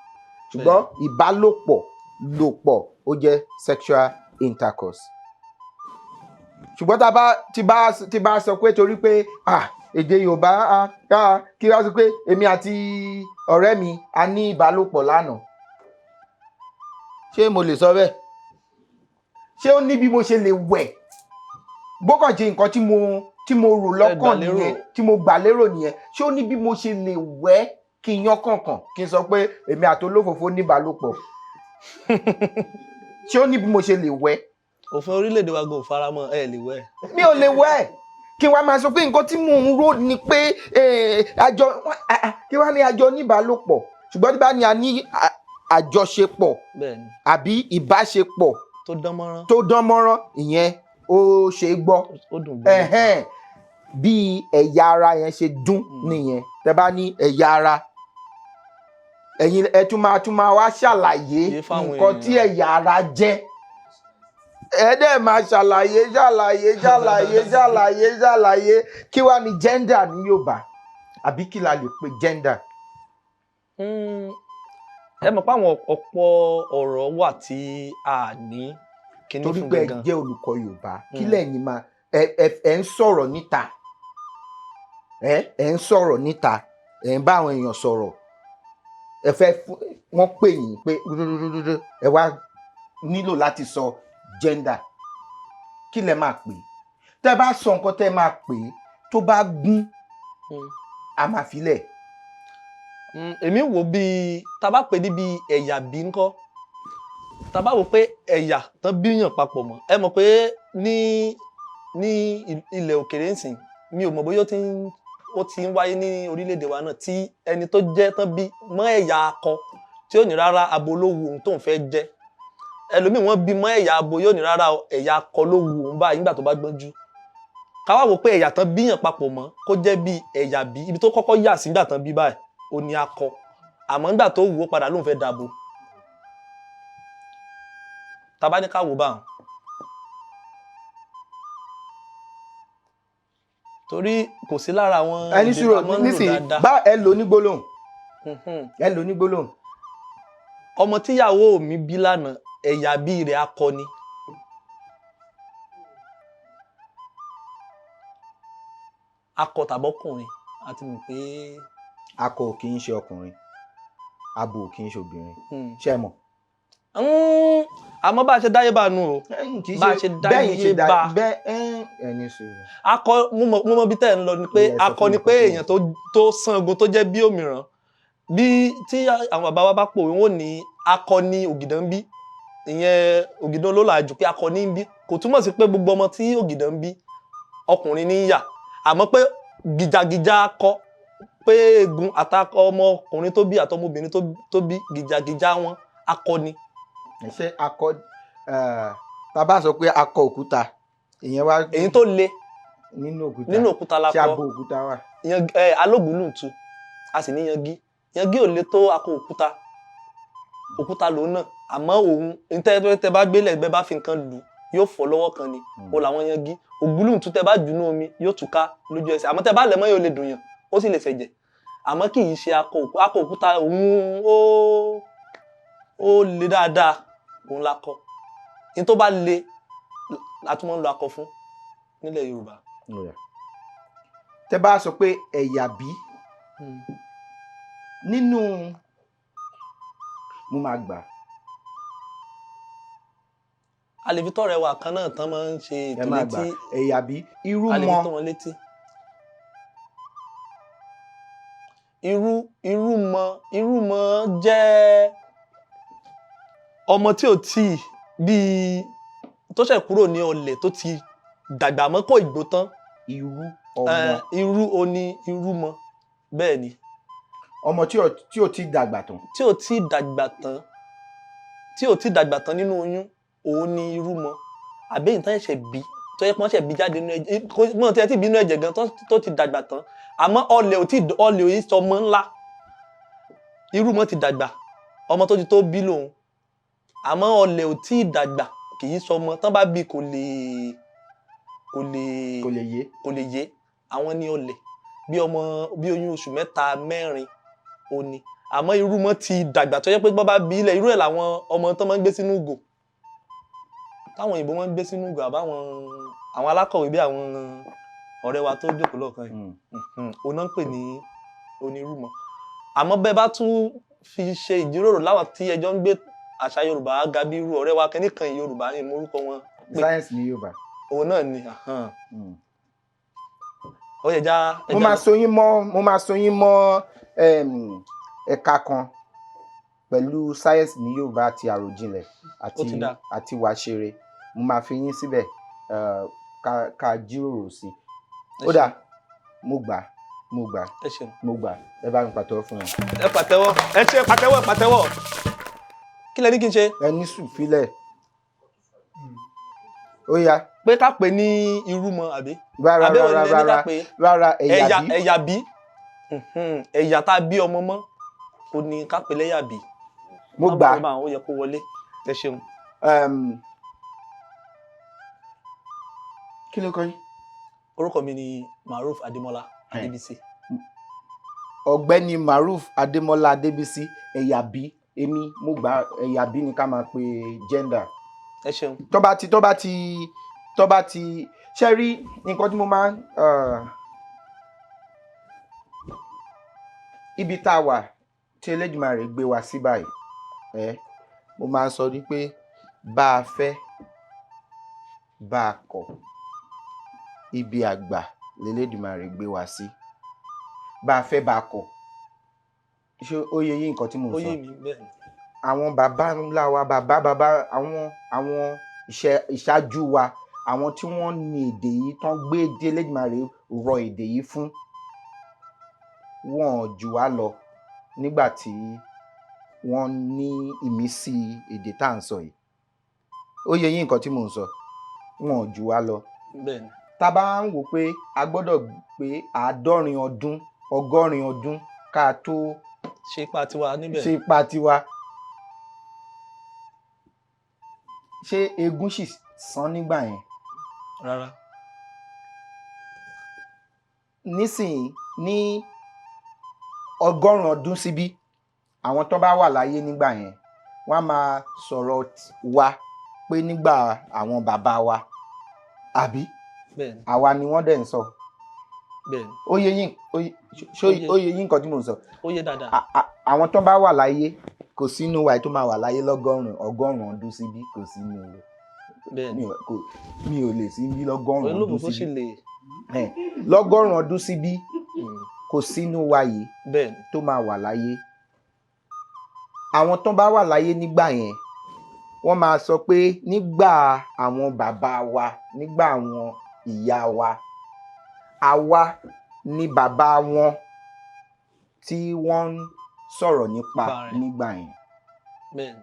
ṣùgbọ́n ìbálòpọ̀ lòpọ̀ ó jẹ́ sexual intercourse ṣùgbọ́n tí bá sọ pé torí pé èdè Yorùbá kí wá sọ pé èmi àti ọ̀rẹ́ mi a ní ìbálòpọ̀ lánàá ṣé mo lè sọ bẹ́ẹ̀ ṣé ó ní bí mo ṣe lè wẹ̀ bókàn ṣe nǹkan tí mo rò lọ́kàn nìyẹn tí mo gbà lérò nìyẹn ṣé ó ní bí mo ṣe lè wẹ̀ kí n yán kànkàn kí n sọ pé èmi àti olófòfó ní ìbálòpọ̀ ṣé ó ní bí mo ṣe lè wẹ̀. òfin orílẹ̀-èdè wa gan ò faramọ́ ẹ lè wẹ̀. mi ò lè wẹ̀ kí wàá máa sọ pé nǹkan tí mò ń rò ni pé kí wàá ní àjọ níbálòpọ̀ ṣùgbọ́n tí bá ní a ní àjọṣepọ̀ àbí ìbáṣepọ̀ tó dán mọ́rán ìyẹn ó ṣe é gbọ́ bí ẹ̀yà ara yẹn ṣe dún nìyẹn tẹ́ bá ní ẹ̀yà ara ẹ̀yin ẹ tún máa wá ṣàlàyé nǹkan tí ẹ̀yà ara jẹ́ ẹ dẹ̀ máa ṣàlàyé kí wàá ní gender ní Yorùbá àbí kí la lè pe gender. ẹ mọ̀ pé àwọn ọ̀pọ̀ ọ̀rọ̀ wà tí a ní kíní fún gangan. torí pé ẹ jẹ́ olùkọ́ Yorùbá kí lẹ́yìn máa ẹ ń sọ̀rọ̀ níta ẹ ń sọ̀rọ̀ níta ẹ ń bá àwọn èèyàn sọ̀rọ̀ ẹ fẹ́ wọ́n pè yín pé ẹ wá nílò láti sọ gender kí lẹ máa pè tẹ́ bá sọ nǹkan tẹ́ máa pè tó bá gún a máa filẹ̀. èmi wò bíi tá bá pè níbi ẹ̀yà bí ńkọ́ tá bá wò pé ẹ̀yà tán bíyàn papọ̀ mọ́ ẹ mọ̀ pé ní ilẹ̀ òkèèrè ńsìn mi ò mọ̀ bóyá ó ti ń wáyé ní orílẹ̀-èdè wa náà tí ẹni tó jẹ́ tán bí mọ́ ẹ̀yà akọ tí ó ní rárá abo ló wu òun tóun fẹ́ jẹ́ ẹlòmíì wọ́n bí mọ́ ẹ̀yà abo yóò ní rárá ẹ̀yà akọ ló wu òun báyìí nígbà tó bá gbọ́njú ká wá wò pé ẹ̀yà tán bíyàn papọ̀ mọ́ kó jẹ́ bí ẹ̀yà bí ibi tó kọ́kọ́ yà sí nígbà tán bí báyìí ó ní akọ àmọ́ nígbà tó wù ó padà lóun fẹ́ dàbò tá bá ní ká wò báwọn torí kò sí lára àwọn ẹni sùúrù nísìnyí bá ẹ lò ní gbólóhùn ọmọ tíyàwó mi bí lánàá ẹ̀yà bí rẹ̀ akọ ni akọ tàbọ́kùnrin àti mọ̀ pé akọ kì í ṣe ọkùnrin abo kì í ṣe obìnrin ṣé ẹ mọ̀. àmọ́ bá a ṣe dáyé bá nu o bá a ṣe dáyé bá ẹni sùúrù. akọ mo mọ bí tẹ́ ẹ̀ ń lọ ni pé akọ ni pé èèyàn tó sangun tó jẹ́ bí òmìrán bí tí àwọn bàbá wa bá pòwe wọn ní akọ ní ògìdán bí ìyẹn ògìdán ló làjù pé akọ ní bí kò túmọ̀ sí pé gbogbo ọmọ tí ògìdán bí ọkùnrin ní yà àmọ́ pé gìjàgìjà akọ pé egun àtàkọ ọmọkùnrin tó bí àtọmọbìnrin tó bí gìjàgìjà wọn akọ ni. ṣé akọ tá a bá sọ pé akọ òkúta ìyẹn wá. èyí tó le nínú òkúta la kọ ṣé abo òkúta wà. alógbùlùntù a sì ní yangi ò le tó akọ òkúta lòun náà àmọ́ òun tẹ́ bá gbélé ẹgbẹ́ bá fi nǹkan lù yóò fọ́ lọ́wọ́ kan ni o làwọn yangi ògbúlùntù tẹ́ bá jù ní omi yóò túká lójú ẹsẹ̀ àmọ́ tẹ́ bá lẹ̀ mọ́ yóò lè dùn yàn ó sì lè fẹ̀jẹ̀ àmọ́ kì í ṣe akọ òkúta òun ó le dáadáa òun la kọ ní tó bá le la tún máa ń lo akọ fún nílẹ̀ Yorùbá. tẹ́ bá sọ pé ẹ̀yà bí nínú mo máa gbà. àlèfitọ́ rẹ̀ wà kan náà tán máa ń ṣe ètò létí ẹ̀yà bí irú mọ́ àlèfitọ́ wọn létí irú mọ́ jẹ́ ọmọ tí ò tó ṣẹ̀ kúrò ní ọlẹ̀ tó ti dàgbà mọ́ kó ìgbó tán. irú ọmọ irú oní irú mọ bẹ́ẹ̀ ni. ọmọ tí ò ti dàgbà tán. tí ò ti dàgbà tán nínú oyún òun ni irú mọ àbí ìtàn ẹ̀ṣẹ̀ bí tó yẹ kí wọ́n ṣẹ̀ bí jáde nínú ẹ̀jẹ̀ mọ́ tí ẹ ti bí nínú ẹ̀jẹ̀ gan tó ti dàgbà tán àmọ́ ọlẹ̀ ò yí sọmọ ńlá irú mọ ti dàgbà ọmọ tó ti tó bí lòun àmọ́ ọlẹ̀ ò tí ì dàgbà kì í sọmọ tán bá bí kò lè yé àwọn ní ọlẹ̀ bí oyún oṣù 3-4 òní àmọ́ irú mọ́ ti dàgbà tó yẹ pé bọ́ bá bí ilẹ̀ irú ẹ̀ làwọn ọmọ tán máa ń gbé sínú ìgò táwọn òyìnbó máa ń gbé sínú ìgò àbáwọn àwọn alákọ̀wé bí àwọn ọ̀rẹ́ wa tó jókòó lọ́ọ̀kan yìí òun náà ń pè ní onírúmọ àmọ́ bẹ́ẹ̀ bá tún fi ṣe ìjíròrò láwọn tí ẹjọ́ ń gbé àṣà Yorùbá ga bí irú ọ̀rẹ́ wa kẹ́nìkan Yorùbá ní orúkọ wọn. sáyẹ́nsì ní Yorùbá. òun náà ni ó yẹ já. mo máa so yín mọ́ ẹ̀ka kan pẹ̀lú sáyẹ́nsì ní Yorùbá àti àròjinlẹ̀ àti wàṣẹrẹ mo máa fi yín síbẹ̀ ká jíròrò sí ó dà mo gbà ẹ bá mi pàtẹ́wọ́ fún wọn. ẹ pàtẹ́wọ́ ẹ ṣe pàtẹ́wọ́ kí lẹ ní kí n ṣe. ẹ ní sùfílẹ̀ ó yá. pé ká pè ní irúmọ àbí. rárá ẹ̀yà bí ẹ̀yà tá a bí ọmọ mọ́ ó ní ká pè lẹ́yà bí. mo gbà ó yẹ kó wọlé ẹ ṣeun. kí ló kọ́ yín. orúkọ mi ni Maruf Adémọ́lá Adébísí. ọ̀gbẹ́ni Maruf Adémọ́lá Adébísí ẹ̀yà bí èmi mo gbà ẹ̀yà bí ni ká máa pe gender. ẹ ṣeun. tó bá ti ṣe rí nǹkan tí mo máa ń ibi tá a wà tí Elédùmarè gbé wa sí báyìí mo máa ń sọ wípé bá a fẹ́ bá a kọ̀ ibi àgbà l'Elédùmarè gbé wa sí bá a fẹ́ bá a kọ̀ ṣé ó yé yín nǹkan tí mo ń sọ. ó yé mi bẹ́ẹ̀ ni. àwọn bàbá ńlá wa bàbá àwọn ìṣáájú wa àwọn tí wọ́n ní èdè yìí tán gbé Elédùmarè rọ èdè yìí fún wọn jù wá lọ nígbà tí wọ́n ní ìmísí èdè tá à ń sọ yìí ó yé yín nǹkan tí mò ń sọ wọn jù wá lọ. bẹ́ẹ̀ni. tá a bá ń wò pé a gbọ́dọ̀ pé 100 ọdún 100 ọdún ká tó ṣe ipa tiwa níbẹ̀. ṣe ipa tiwa ṣé eégún sì san nígbà yẹn. rárá. nísìnyí ní 100 ọdún síbí àwọn tó bá wà láyé nígbà yẹn wọ́n á máa sọ̀rọ̀ wa pé nígbà àwọn bàbá wa àbí àwa ni wọ́n dẹ̀ ń sọ. bẹ́ẹ̀ni. ó yé yín nǹkan tí mò ń sọ. ó yé dáadáa. àwọn tó bá wà láyé kò sínú wa tó máa wà láyé 100 ọdún síbí kò sínú rẹ̀. bẹ́ẹ̀ni. mi ò lè sí bí 100 ọdún síbí. 100 ọdún síbí kò sínú wa yìí bẹ́ẹ̀ni tó máa wà láyé. àwọn tó bá wà láyé nígbà yẹn wọ́n máa sọ pé nígbà àwọn bàbá wa nígbà àwọn ìyá wa àwa ni bàbá wọn tí wọ́n ń sọ̀rọ̀ nípa nígbà yẹn. bẹ́ẹ̀ni.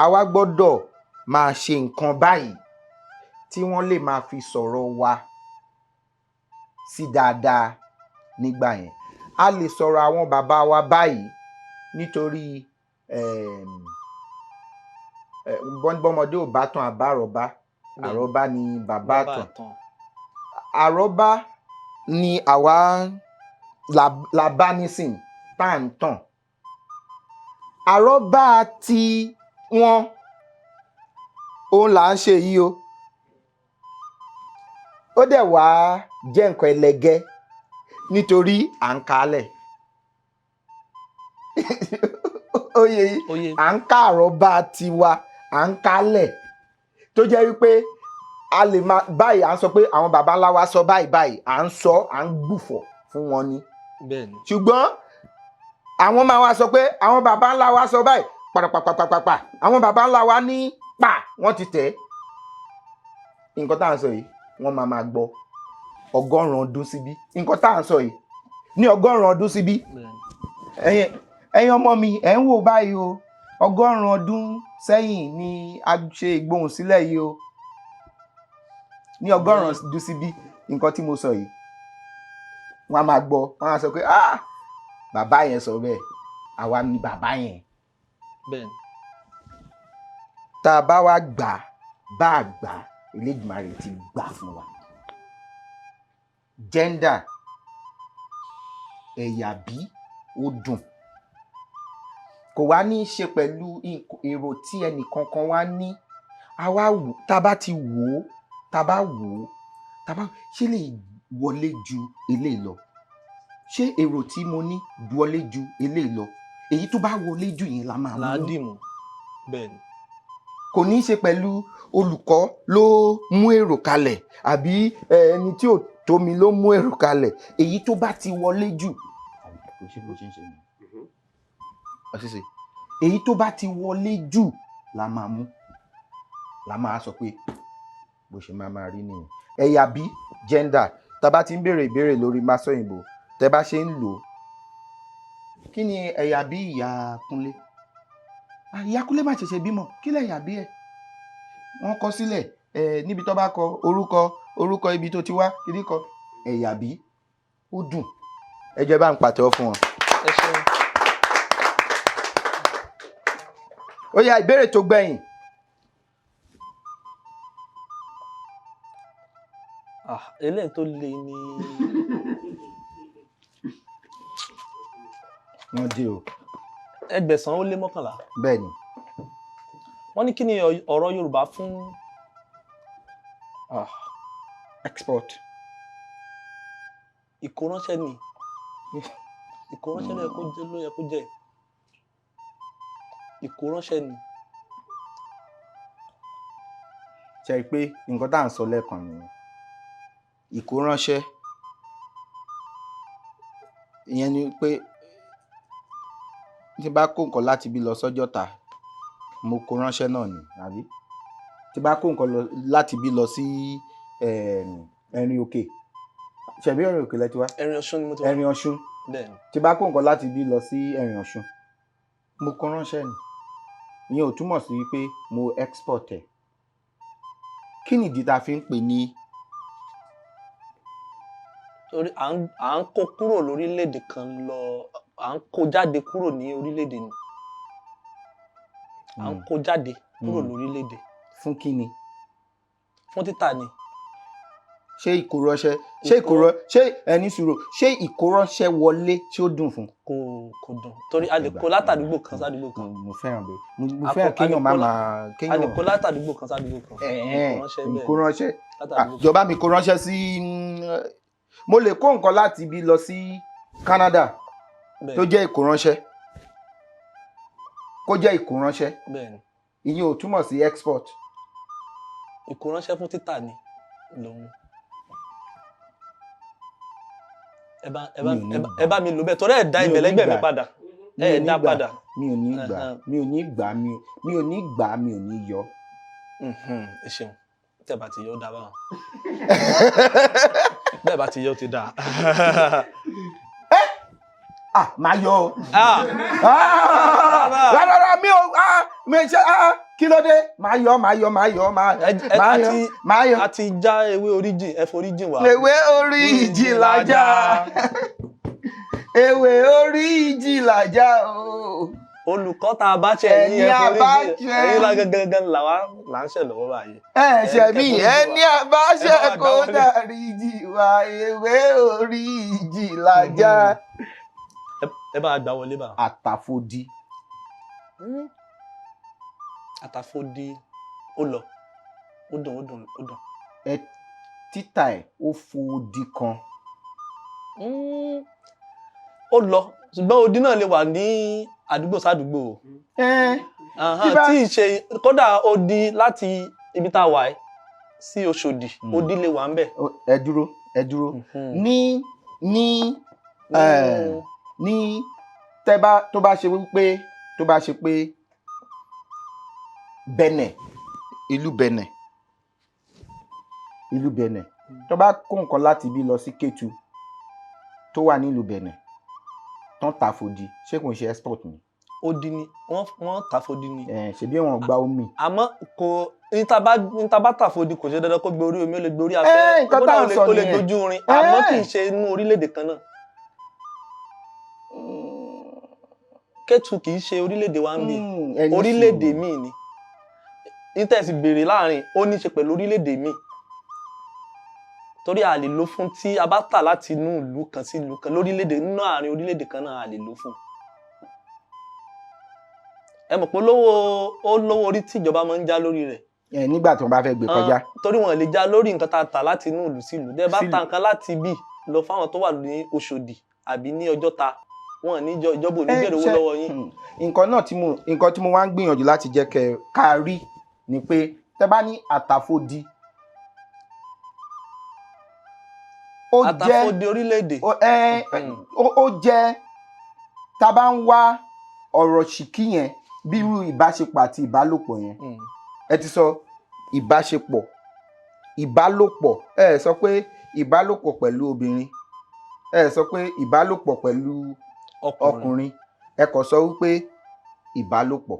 àwa gbọ́dọ̀ máa ṣe nǹkan báyìí tí wọ́n lè máa fi sọ̀rọ̀ wa sí dáadáa nígbà yẹn. a lè sọ̀rọ̀ àwọn bàbá wa báyìí nítorí bọ́mọdé ò bá tán àbárọ̀bá àrọ́bá ni bàbá tán àrọ́bá ni àwa la bá nísìn tá à ń tàn àrọ́bá tí wọ́n òun là ń ṣe yìí o ó dẹ̀ wá jẹ́ nǹkan ẹlẹgẹ́ nítorí à ń kálẹ̀ oyè à ń ká àrọ́bá tiwa à ń kálẹ̀ tó jẹ́ wípé a lè máa báyìí à ń sọ pé àwọn baba ńlá wa sọ báyìí à ń sọ à ń gbùfọ̀ fún wọn ni. bẹ́ẹ̀ni. ṣùgbọ́n àwọn máa wá sọ pé àwọn baba ńlá wa sọ báyìí pàpàpàpàpà àwọn baba ńlá wa ní pa wọ́n ti tẹ̀ nǹkan tá à ń sọ yìí wọ́n máa gbọ́ 100 ọdún síbí nǹkan tá à ń sọ yìí ní 100 ọdún síbí ẹ̀yin ọmọ mi ẹ̀ ń wò báyìí o 100 ọdún sẹ́yìn ni a ṣe ìgbohùnsílẹ̀ yìí o ní 100 ọdún síbí nǹkan tí mo sọ yìí wọ́n á máa gbọ́ wọ́n á sọ pé bàbá yẹn sọ bẹ́ẹ̀ àwa ni bàbá yẹn. bẹ́ẹ̀ni. tá a bá wá gbà bá a gbà Elédùmarè ti gbà fún wa. gender ẹ̀yà bí ó dùn kò wá ní í ṣe pẹ̀lú èrò tí ẹnìkankan wá ní àwa tá a bá ti wò ó tá a bá wò ó tá a bá ṣe lè wọlé ju eléyìí lọ ṣé èrò tí mo ní wọlé ju eléyìí lọ èyí tó bá wọlé jù yẹn la máa mú ládìmú bẹ́ẹ̀ni. kò ní í ṣe pẹ̀lú olùkọ́ ló mú èrò kalẹ̀ àbí ẹni tí ò tó mi ló mú èrò kalẹ̀ èyí tó bá ti wọlé jù èyí tó bá ti wọlé jù la máa mú la máa sọ pé bó ṣe máa rí nìyẹn. ẹ̀yà bí gender tá a bá ti ń béèrè ìbéèrè lórí Masọ̀yìnbó tẹ́ bá ṣe ń lò ó kí ni ẹ̀yà bí ìyá Kúnlé ìyá Kúnlé má ṣẹ̀ṣẹ̀ bímọ kí lẹ̀yà bí ẹ̀ wọ́n kọ sílẹ̀ níbi tó bá kọ orúkọ ibi tó ti wá kiri kọ ẹ̀yà bí ó dùn ẹ jẹ́ bá ń pàtẹ́wọ́ fún wọn. ẹ ṣeun. ó yá ìbéèrè tó gbẹ̀yìn. eléyìí tó le ni. wọ́n dé o. 1,811. bẹ́ẹ̀ ni. wọ́n ní kí ni ọ̀rọ̀ Yorùbá fún export. ìkóránṣẹ́ ni ìkóránṣẹ́ ló yẹ kó jẹ́ ìkóránṣẹ́ ni. ṣe é pé nǹkan tá à ń sọ lẹ́ẹ̀kan nìyẹn ìkóránṣẹ́ ìyẹn ni pé tí bá kó nǹkan láti bí lọ sọ́jọ́ta mo kó ránṣẹ́ náà ni àbí tí bá kó nǹkan láti bí lọ sí ẹ̀rìn òkè ṣebí ẹ̀rìn òkè lẹ́tí wá ẹ̀rìn Ọ̀ṣun ni mo ti wá ẹ̀rìn Ọ̀ṣun bẹ́ẹ̀ni tí bá kó nǹkan láti bí lọ sí ẹ̀rìn Ọ̀ṣun mo kó ránṣẹ́ ni ìyẹn ò túmọ̀ sí pé mo export ẹ̀ kí nìdí tá a fi ń pè ní. torí à ń kó kúrò lórílẹ̀‐èdè kan lọ à ń kó jáde kúrò ní orílẹ̀‐èdè ni à ń kó jáde kúrò lórílẹ̀‐èdè. fún kí ni. fún títà ni. ṣé ìkóránṣẹ́ ṣé ẹni sùúrù ṣé ìkóránṣẹ́ wọlé tí ó dùn fún. kò dùn torí a lè kó látàdúgbò kan sádùgbò kan. mo fẹ́ràn bẹ́ẹ̀ mo fẹ́ràn kéèyàn máa kéèyàn. a lè kó látàdúgbò kan sádùgbò kan. ìkóránṣẹ́ ìjọba mi kó ránṣẹ́ sí mo lè kó nǹkan láti ibi lọ sí Canada tó jẹ́ ìkóránṣẹ́ kó jẹ́ ìkóránṣẹ́ ìyẹn ò túmọ̀ sí export. ìkóránṣẹ́ fún títà ni lòun. ẹ bá mi lò bẹ́ẹ̀ torí ẹ̀ dá ìmẹ̀lẹ́gbẹ̀ mi padà ẹ̀ dá padà. mi ò ní gbà mi ò ní yọ. ẹ ṣeun tẹ́ bá ti yọ dá báwọn bẹ́ẹ̀ bá ti yọ ti dá. máa yọ o. rárá mi ṣe kí ló dé máa yọ. a ti já ewé oríjìn ẹ foríjìn wá. ewé oríjìn làjà ewé oríjìn làjà o. olùkọ́ tá a bá ṣe ẹ̀yìn ẹ foríjìn ẹ̀yìn lágẹ́gẹ́gẹ́ là ń ṣe lọ́wọ́ báyìí. ṣe mí ẹni àbáṣe kó dáríjì wá ewé oríjìn làjà. ẹ bá gbà wọlé bá. àtàfòdì. àtàfòdì ó lọ ó dùn. títà ẹ̀ ó fòdì kan. ó lọ ṣùgbọ́n odi náà lè wà ní àdúgbò sádùúgbò. tí ì ṣe kódà odi láti ibi tá a wà sí Òṣòdì odi lè wà ń bẹ̀. ẹ dúró ní tó bá ṣe pé Benin ìlú Benin ìlú Benin tó bá kó nǹkan láti bí lọ sí Kétu tó wà ní ìlú Benin tán tà fòdì ṣé kò ń ṣe export ni. odi ni wọ́n tà fòdì ni. ṣebí wọn gba omi. àmọ́ kò níta bá tà fòdì kò ṣe dandan kó gbé orí omi ó lè gbé orí afẹ́ nǹkan tá à ń sọ ó lè dojú rin àmọ́ kì í ṣe inú orílẹ̀-èdè kan náà. Kétu kì í ṣe orílẹ̀-èdè wa ń bì orílẹ̀-èdè míì ni ìtẹ̀sí béèrè láàrin ó ní í ṣe pẹ̀lú orílẹ̀-èdè míì torí a lè lò fún tí a bá tà láti inú ìlú kan sí ìlú kan lórílẹ̀-èdè nínú àárín orílẹ̀-èdè kan náà a lè lò fún. ẹ mọ̀ pé lówó orí tí ìjọba máa ń já lórí rẹ̀. nígbà tí wọ́n bá fẹ́ gbé kọjá. torí wọn lè já lórí nǹkan tá a tà láti inú ìlú sí ìlú dẹ́ bá ta nǹkan láti bí lọ fáwọn tó wà ní Òṣòdì àbí ní Ọjọ́ta wọn ní ìjọba ò ní bẹ̀rẹ̀ owó lọ́wọ́ yín. nǹkan tí mo wá ń gbìyànjú láti jẹ́ ká rí ni pé tẹ́ bá ní àtàfòdì àtàfòdì orílẹ̀-èdè. ó jẹ́ tá a bá ń wá ọ̀rọ̀ ṣìkì yẹn bí irú ìbáṣepọ̀ àti ìbálòpọ̀ yẹn ẹ ti sọ ìbálòpọ̀ ẹ sọ pé ìbálòpọ̀ pẹ̀lú obìnrin ẹ sọ pé ìbálòpọ̀ pẹ̀lú ọkùnrin ẹ kò sọ wípé ìbálòpọ̀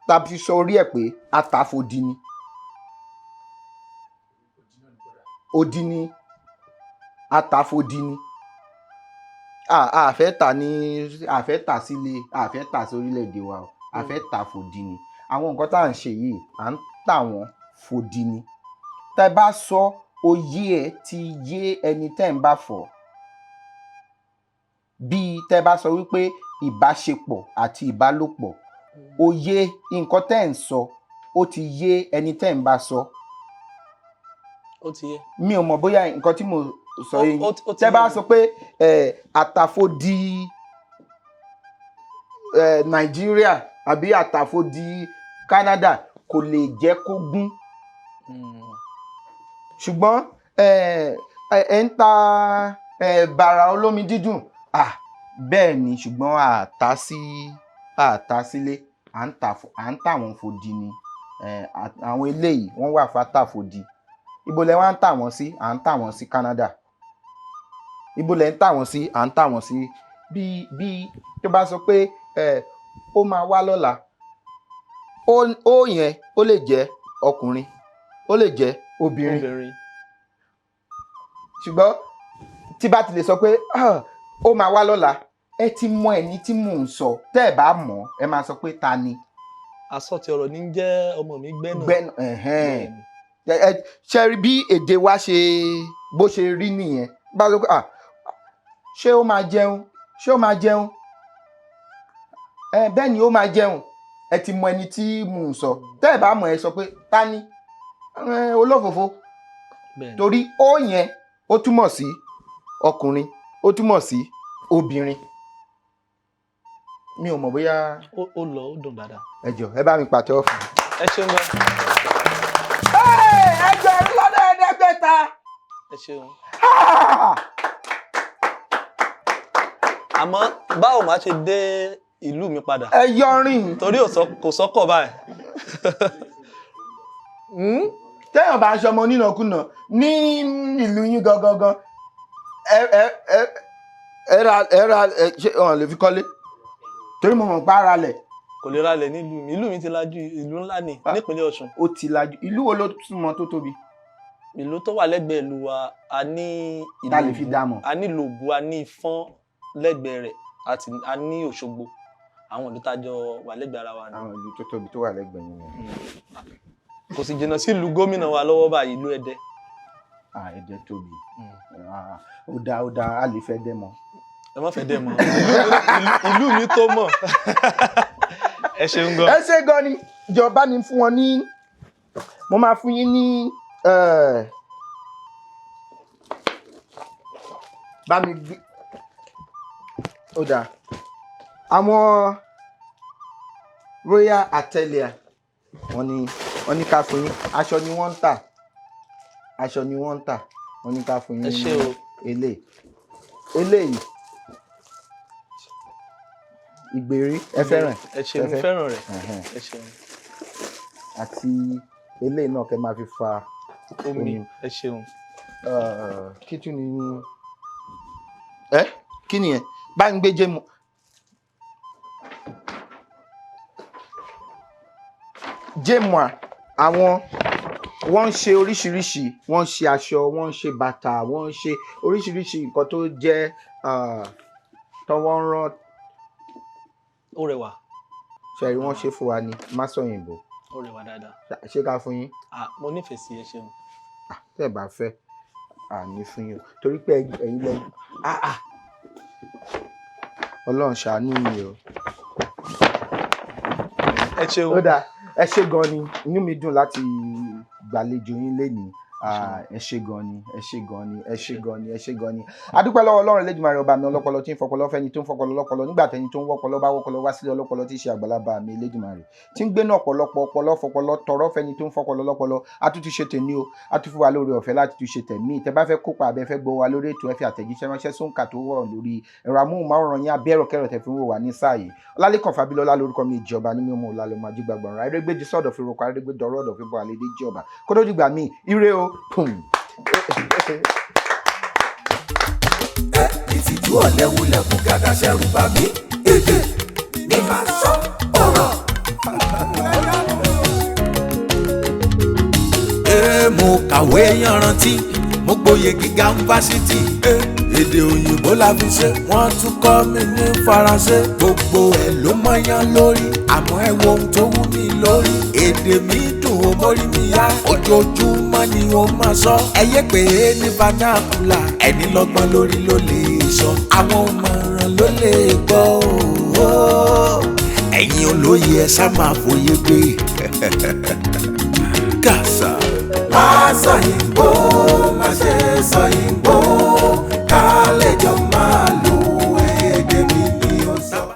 tàbí sọ orí ẹ̀ pé àtàfòdì ni odi ni àtàfòdì ni àfẹ́ tà sílé àfẹ́ tà sí orílẹ̀-èdè wa àfẹ́ tà fòdì ni àwọn nǹkan tá à ń ṣe yìí à ń tà wọ́n fòdì ni tẹ́ bá sọ oyé ẹ̀ ti yé ẹni tẹ́ ń bá fọ̀ bíi tẹ́ bá sọ wípé ìbáṣepọ̀ àti ìbálòpọ̀ oyé nǹkan tẹ́ ń sọ ó ti yé ẹni tẹ́ ń bá sọ. ó ti yé. mi ò mọ̀ bóyá nǹkan tí mo sọ yìí tẹ́ bá sọ pé àtàfòdì Nàìjíríà àbí àtàfòdì Canada kò lè jẹ́ kó gún ṣùgbọ́n ẹ ń ta bàrà olómi dídùn bẹ́ẹ̀ ni ṣùgbọ́n àtà sílé à ń tà wọ́n fòdì ni àwọn eléyìí wọ́n wà fátàfòdì ibo lẹ wá ń tà wọ́n sí à ń tà wọ́n sí Canada ibo lẹ ń tà wọ́n sí à ń tà wọ́n sí bí tó bá sọ pé ó máa wá lọ́la ó yẹn ó lè jẹ́ ọkùnrin ó lè jẹ́ obìnrin ṣùgbọ́n tí bá ti lè sọ pé ó máa wá lọ́la ẹ ti mọ ẹni tí mò ń sọ tẹ́ ẹ bá mọ̀ ẹ máa sọ pé ta ni. àsọtì ọ̀rọ̀ ní jẹ́ ọmọ mi gbẹ́nà. ṣe rí bí èdè wa bó ṣe rí nìyẹn bá sọ pé ṣé ó máa jẹun ṣé ó máa jẹun bẹ́ẹ̀ ni ó máa jẹun ẹ ti mọ ẹni tí mò ń sọ tẹ́ ẹ bá mọ̀ ẹ sọ pé ta ni olófòfó torí ó yẹn ó túmọ̀ sí ọkùnrin ó túmọ̀ sí obìnrin mi ò mọ̀ bóyá. ó lọ ó dùn dáadáa. ẹ jọ̀ọ́ ẹ bá mi pàtẹ́wọ́ fún mi. ẹ ṣeun gan. ẹgbẹ̀rún lọ́nà ẹ̀ẹ́dẹ́gbẹ̀ta. ẹ ṣeun. àmọ́ báwo máa ṣe dé ìlú mi padà. ẹ yọrin. torí kò sọ́kọ̀ báyìí. téèyàn bá ń ṣọmọ onínàkúnà ní ìlú yín gangan ẹ ra ṣé wọn lè fi kọ́lé torí mo mọ̀ pé ara lẹ̀. kò lè ralẹ̀ nílùú mi ìlú mi ti lajú ìlú ńlá ni nípínlẹ̀ Ọ̀ṣun. ó ti lajú ìlú wo ló súnmọ́ tó tóbi. ìlú tó wà lẹ́gbẹ̀ẹ́ ìlú wa a ní Ìlọbù tá lè fi dá mọ̀. a ní Ìlọbù a ní Ìfọ̀n lẹ́gbẹ̀ẹ́ rẹ̀ àti a ní Òṣogbo àwọn ìlú tájọ wà lẹ́gbẹ̀ẹ́ ara wa ni. àwọn ìlú tó tóbi tó wà lẹ́gbẹ̀ẹ́ yín. kò sì jìnnà sí ìlú gómìnà wa lọ́wọ́ báyìí ìlú Ẹdẹ. Ẹdẹ tóbi ó dáa a lè fẹ́ dẹ́ mọ́. ẹ má fẹ́ dẹ́ mọ́ ìlú mi tó mọ̀. ẹ ṣeun gan. ẹ ṣe gan ni ìjọba ni fún wọn ní mo máa fún yín ní bá mi gbé ó dáa àwọn Royal Atelier wọ́n ní ká fún yín aṣọ ni wọ́n ń tà wọ́n ní ká fún yín ní eléyìí ìgbèrí ẹ fẹ́ràn ẹ ṣeun fẹ́ràn rẹ̀ ẹ ṣeun àti eléyìí náà kẹ́ máa fi fa omi. Ẹ ṣeun. Kí tún ni kí ni yẹn bá ń gbé jẹ́mu. jẹ́mu àwọn wọ́n ń ṣe oríṣiríṣi, wọ́n ń ṣe aṣọ, wọ́n ń ṣe bàtà, wọ́n ń ṣe oríṣiríṣi nǹkan tó jẹ́ tọwọ́ ń rán. Ó rẹwà. ṣẹ̀rí wọ́n ṣe fún wa ní másọ̀yìnbó. Ó rẹwà dáadáa. ṣé ká fún yín? Mo nífẹ̀ẹ́ sí ẹ ṣeun. tẹ́ ẹ bá fẹ́ ní fún yín torí pé ẹ̀yin lẹ́nu Ọlọ́run ṣàánú mi o. Ẹ ṣeun. ó dáa ẹ ṣé gan ni, inú mi dùn láti gbàlejò yín lénìí. ẹ ṣé gan ni, ẹ ṣé gan ni, ẹ ṣé gan ni, ẹ ṣé gan ni. adúpẹ́ lọ́wọ́ Ọlọ́run Elédùmarè ọba mi ọlọ́pọlọ tí ń fọpọlọ fẹ́ni tó ń fọpọlọ lọ́pọlọ nígbà tẹ́ni tó ń wọ́pọlọ bá wọ́pọlọ wá sílé ọlọ́pọlọ tí í ṣe àgbàlagbà mi Elédùmarè tí ń gbéná ọ̀pọ̀lọpọ̀ ọpọlọ fọpọlọ tọrọ fẹ́ni tó ń fọpọlọ lọ́pọlọ a tún ti ṣe tèmi o, a tún fún wa lórí ọ̀fẹ́ láti tún ṣe tẹ̀mí. tẹ́ bá fẹ́ kópa abẹ́ fẹ́ gbọ́ wa lórí ètò ẹ fi àtẹ̀jíṣẹ́ ránṣẹ́ sóǹkà tó wọ̀ lórí ẹ̀rọ amóhùnmáwòrán yín abẹ́rọ̀ kẹrọ̀ tẹ́ fi ń wò wá ní sáà yìí. Ọlálékan Fábílọ́lá lórúkọ mi ìjọba ní mímú ọ̀làlọ́mọ ajígbàgbọ̀n ra erégbèjì sọ̀dọ̀ fi roko arégbè dọ̀rọ̀ ọ̀dọ̀ fi bọ̀ àlédè jọba kó tó dìgbà míì ire o pùm. ìtìjú ọ̀lẹ́wulẹ̀ kú gàdá ṣẹ́rù bà mí èdè ní máa sọ ọ̀rọ̀. mo kàwé yanrantí mo gboyè gíga fásitì èdè òyìnbó la fi ṣe wọ́n tún kọ́ mi ní faransé gbogbo ẹ̀ ló mọ́yán lórí àmọ́ ẹ wo ohun tó wú mi lórí èdè mi dùn ó mórí mi yá ojoojúmọ́ ni ó máa sọ ẹyẹ pé ní vernacular ẹni lọ́gbọ́n lórí ló lè sọ àwọn ọmọràn ló lè gbọ́ ẹ̀yin olóye ẹ sá máa fòye gbé kàṣà. Másọ̀yìnbó.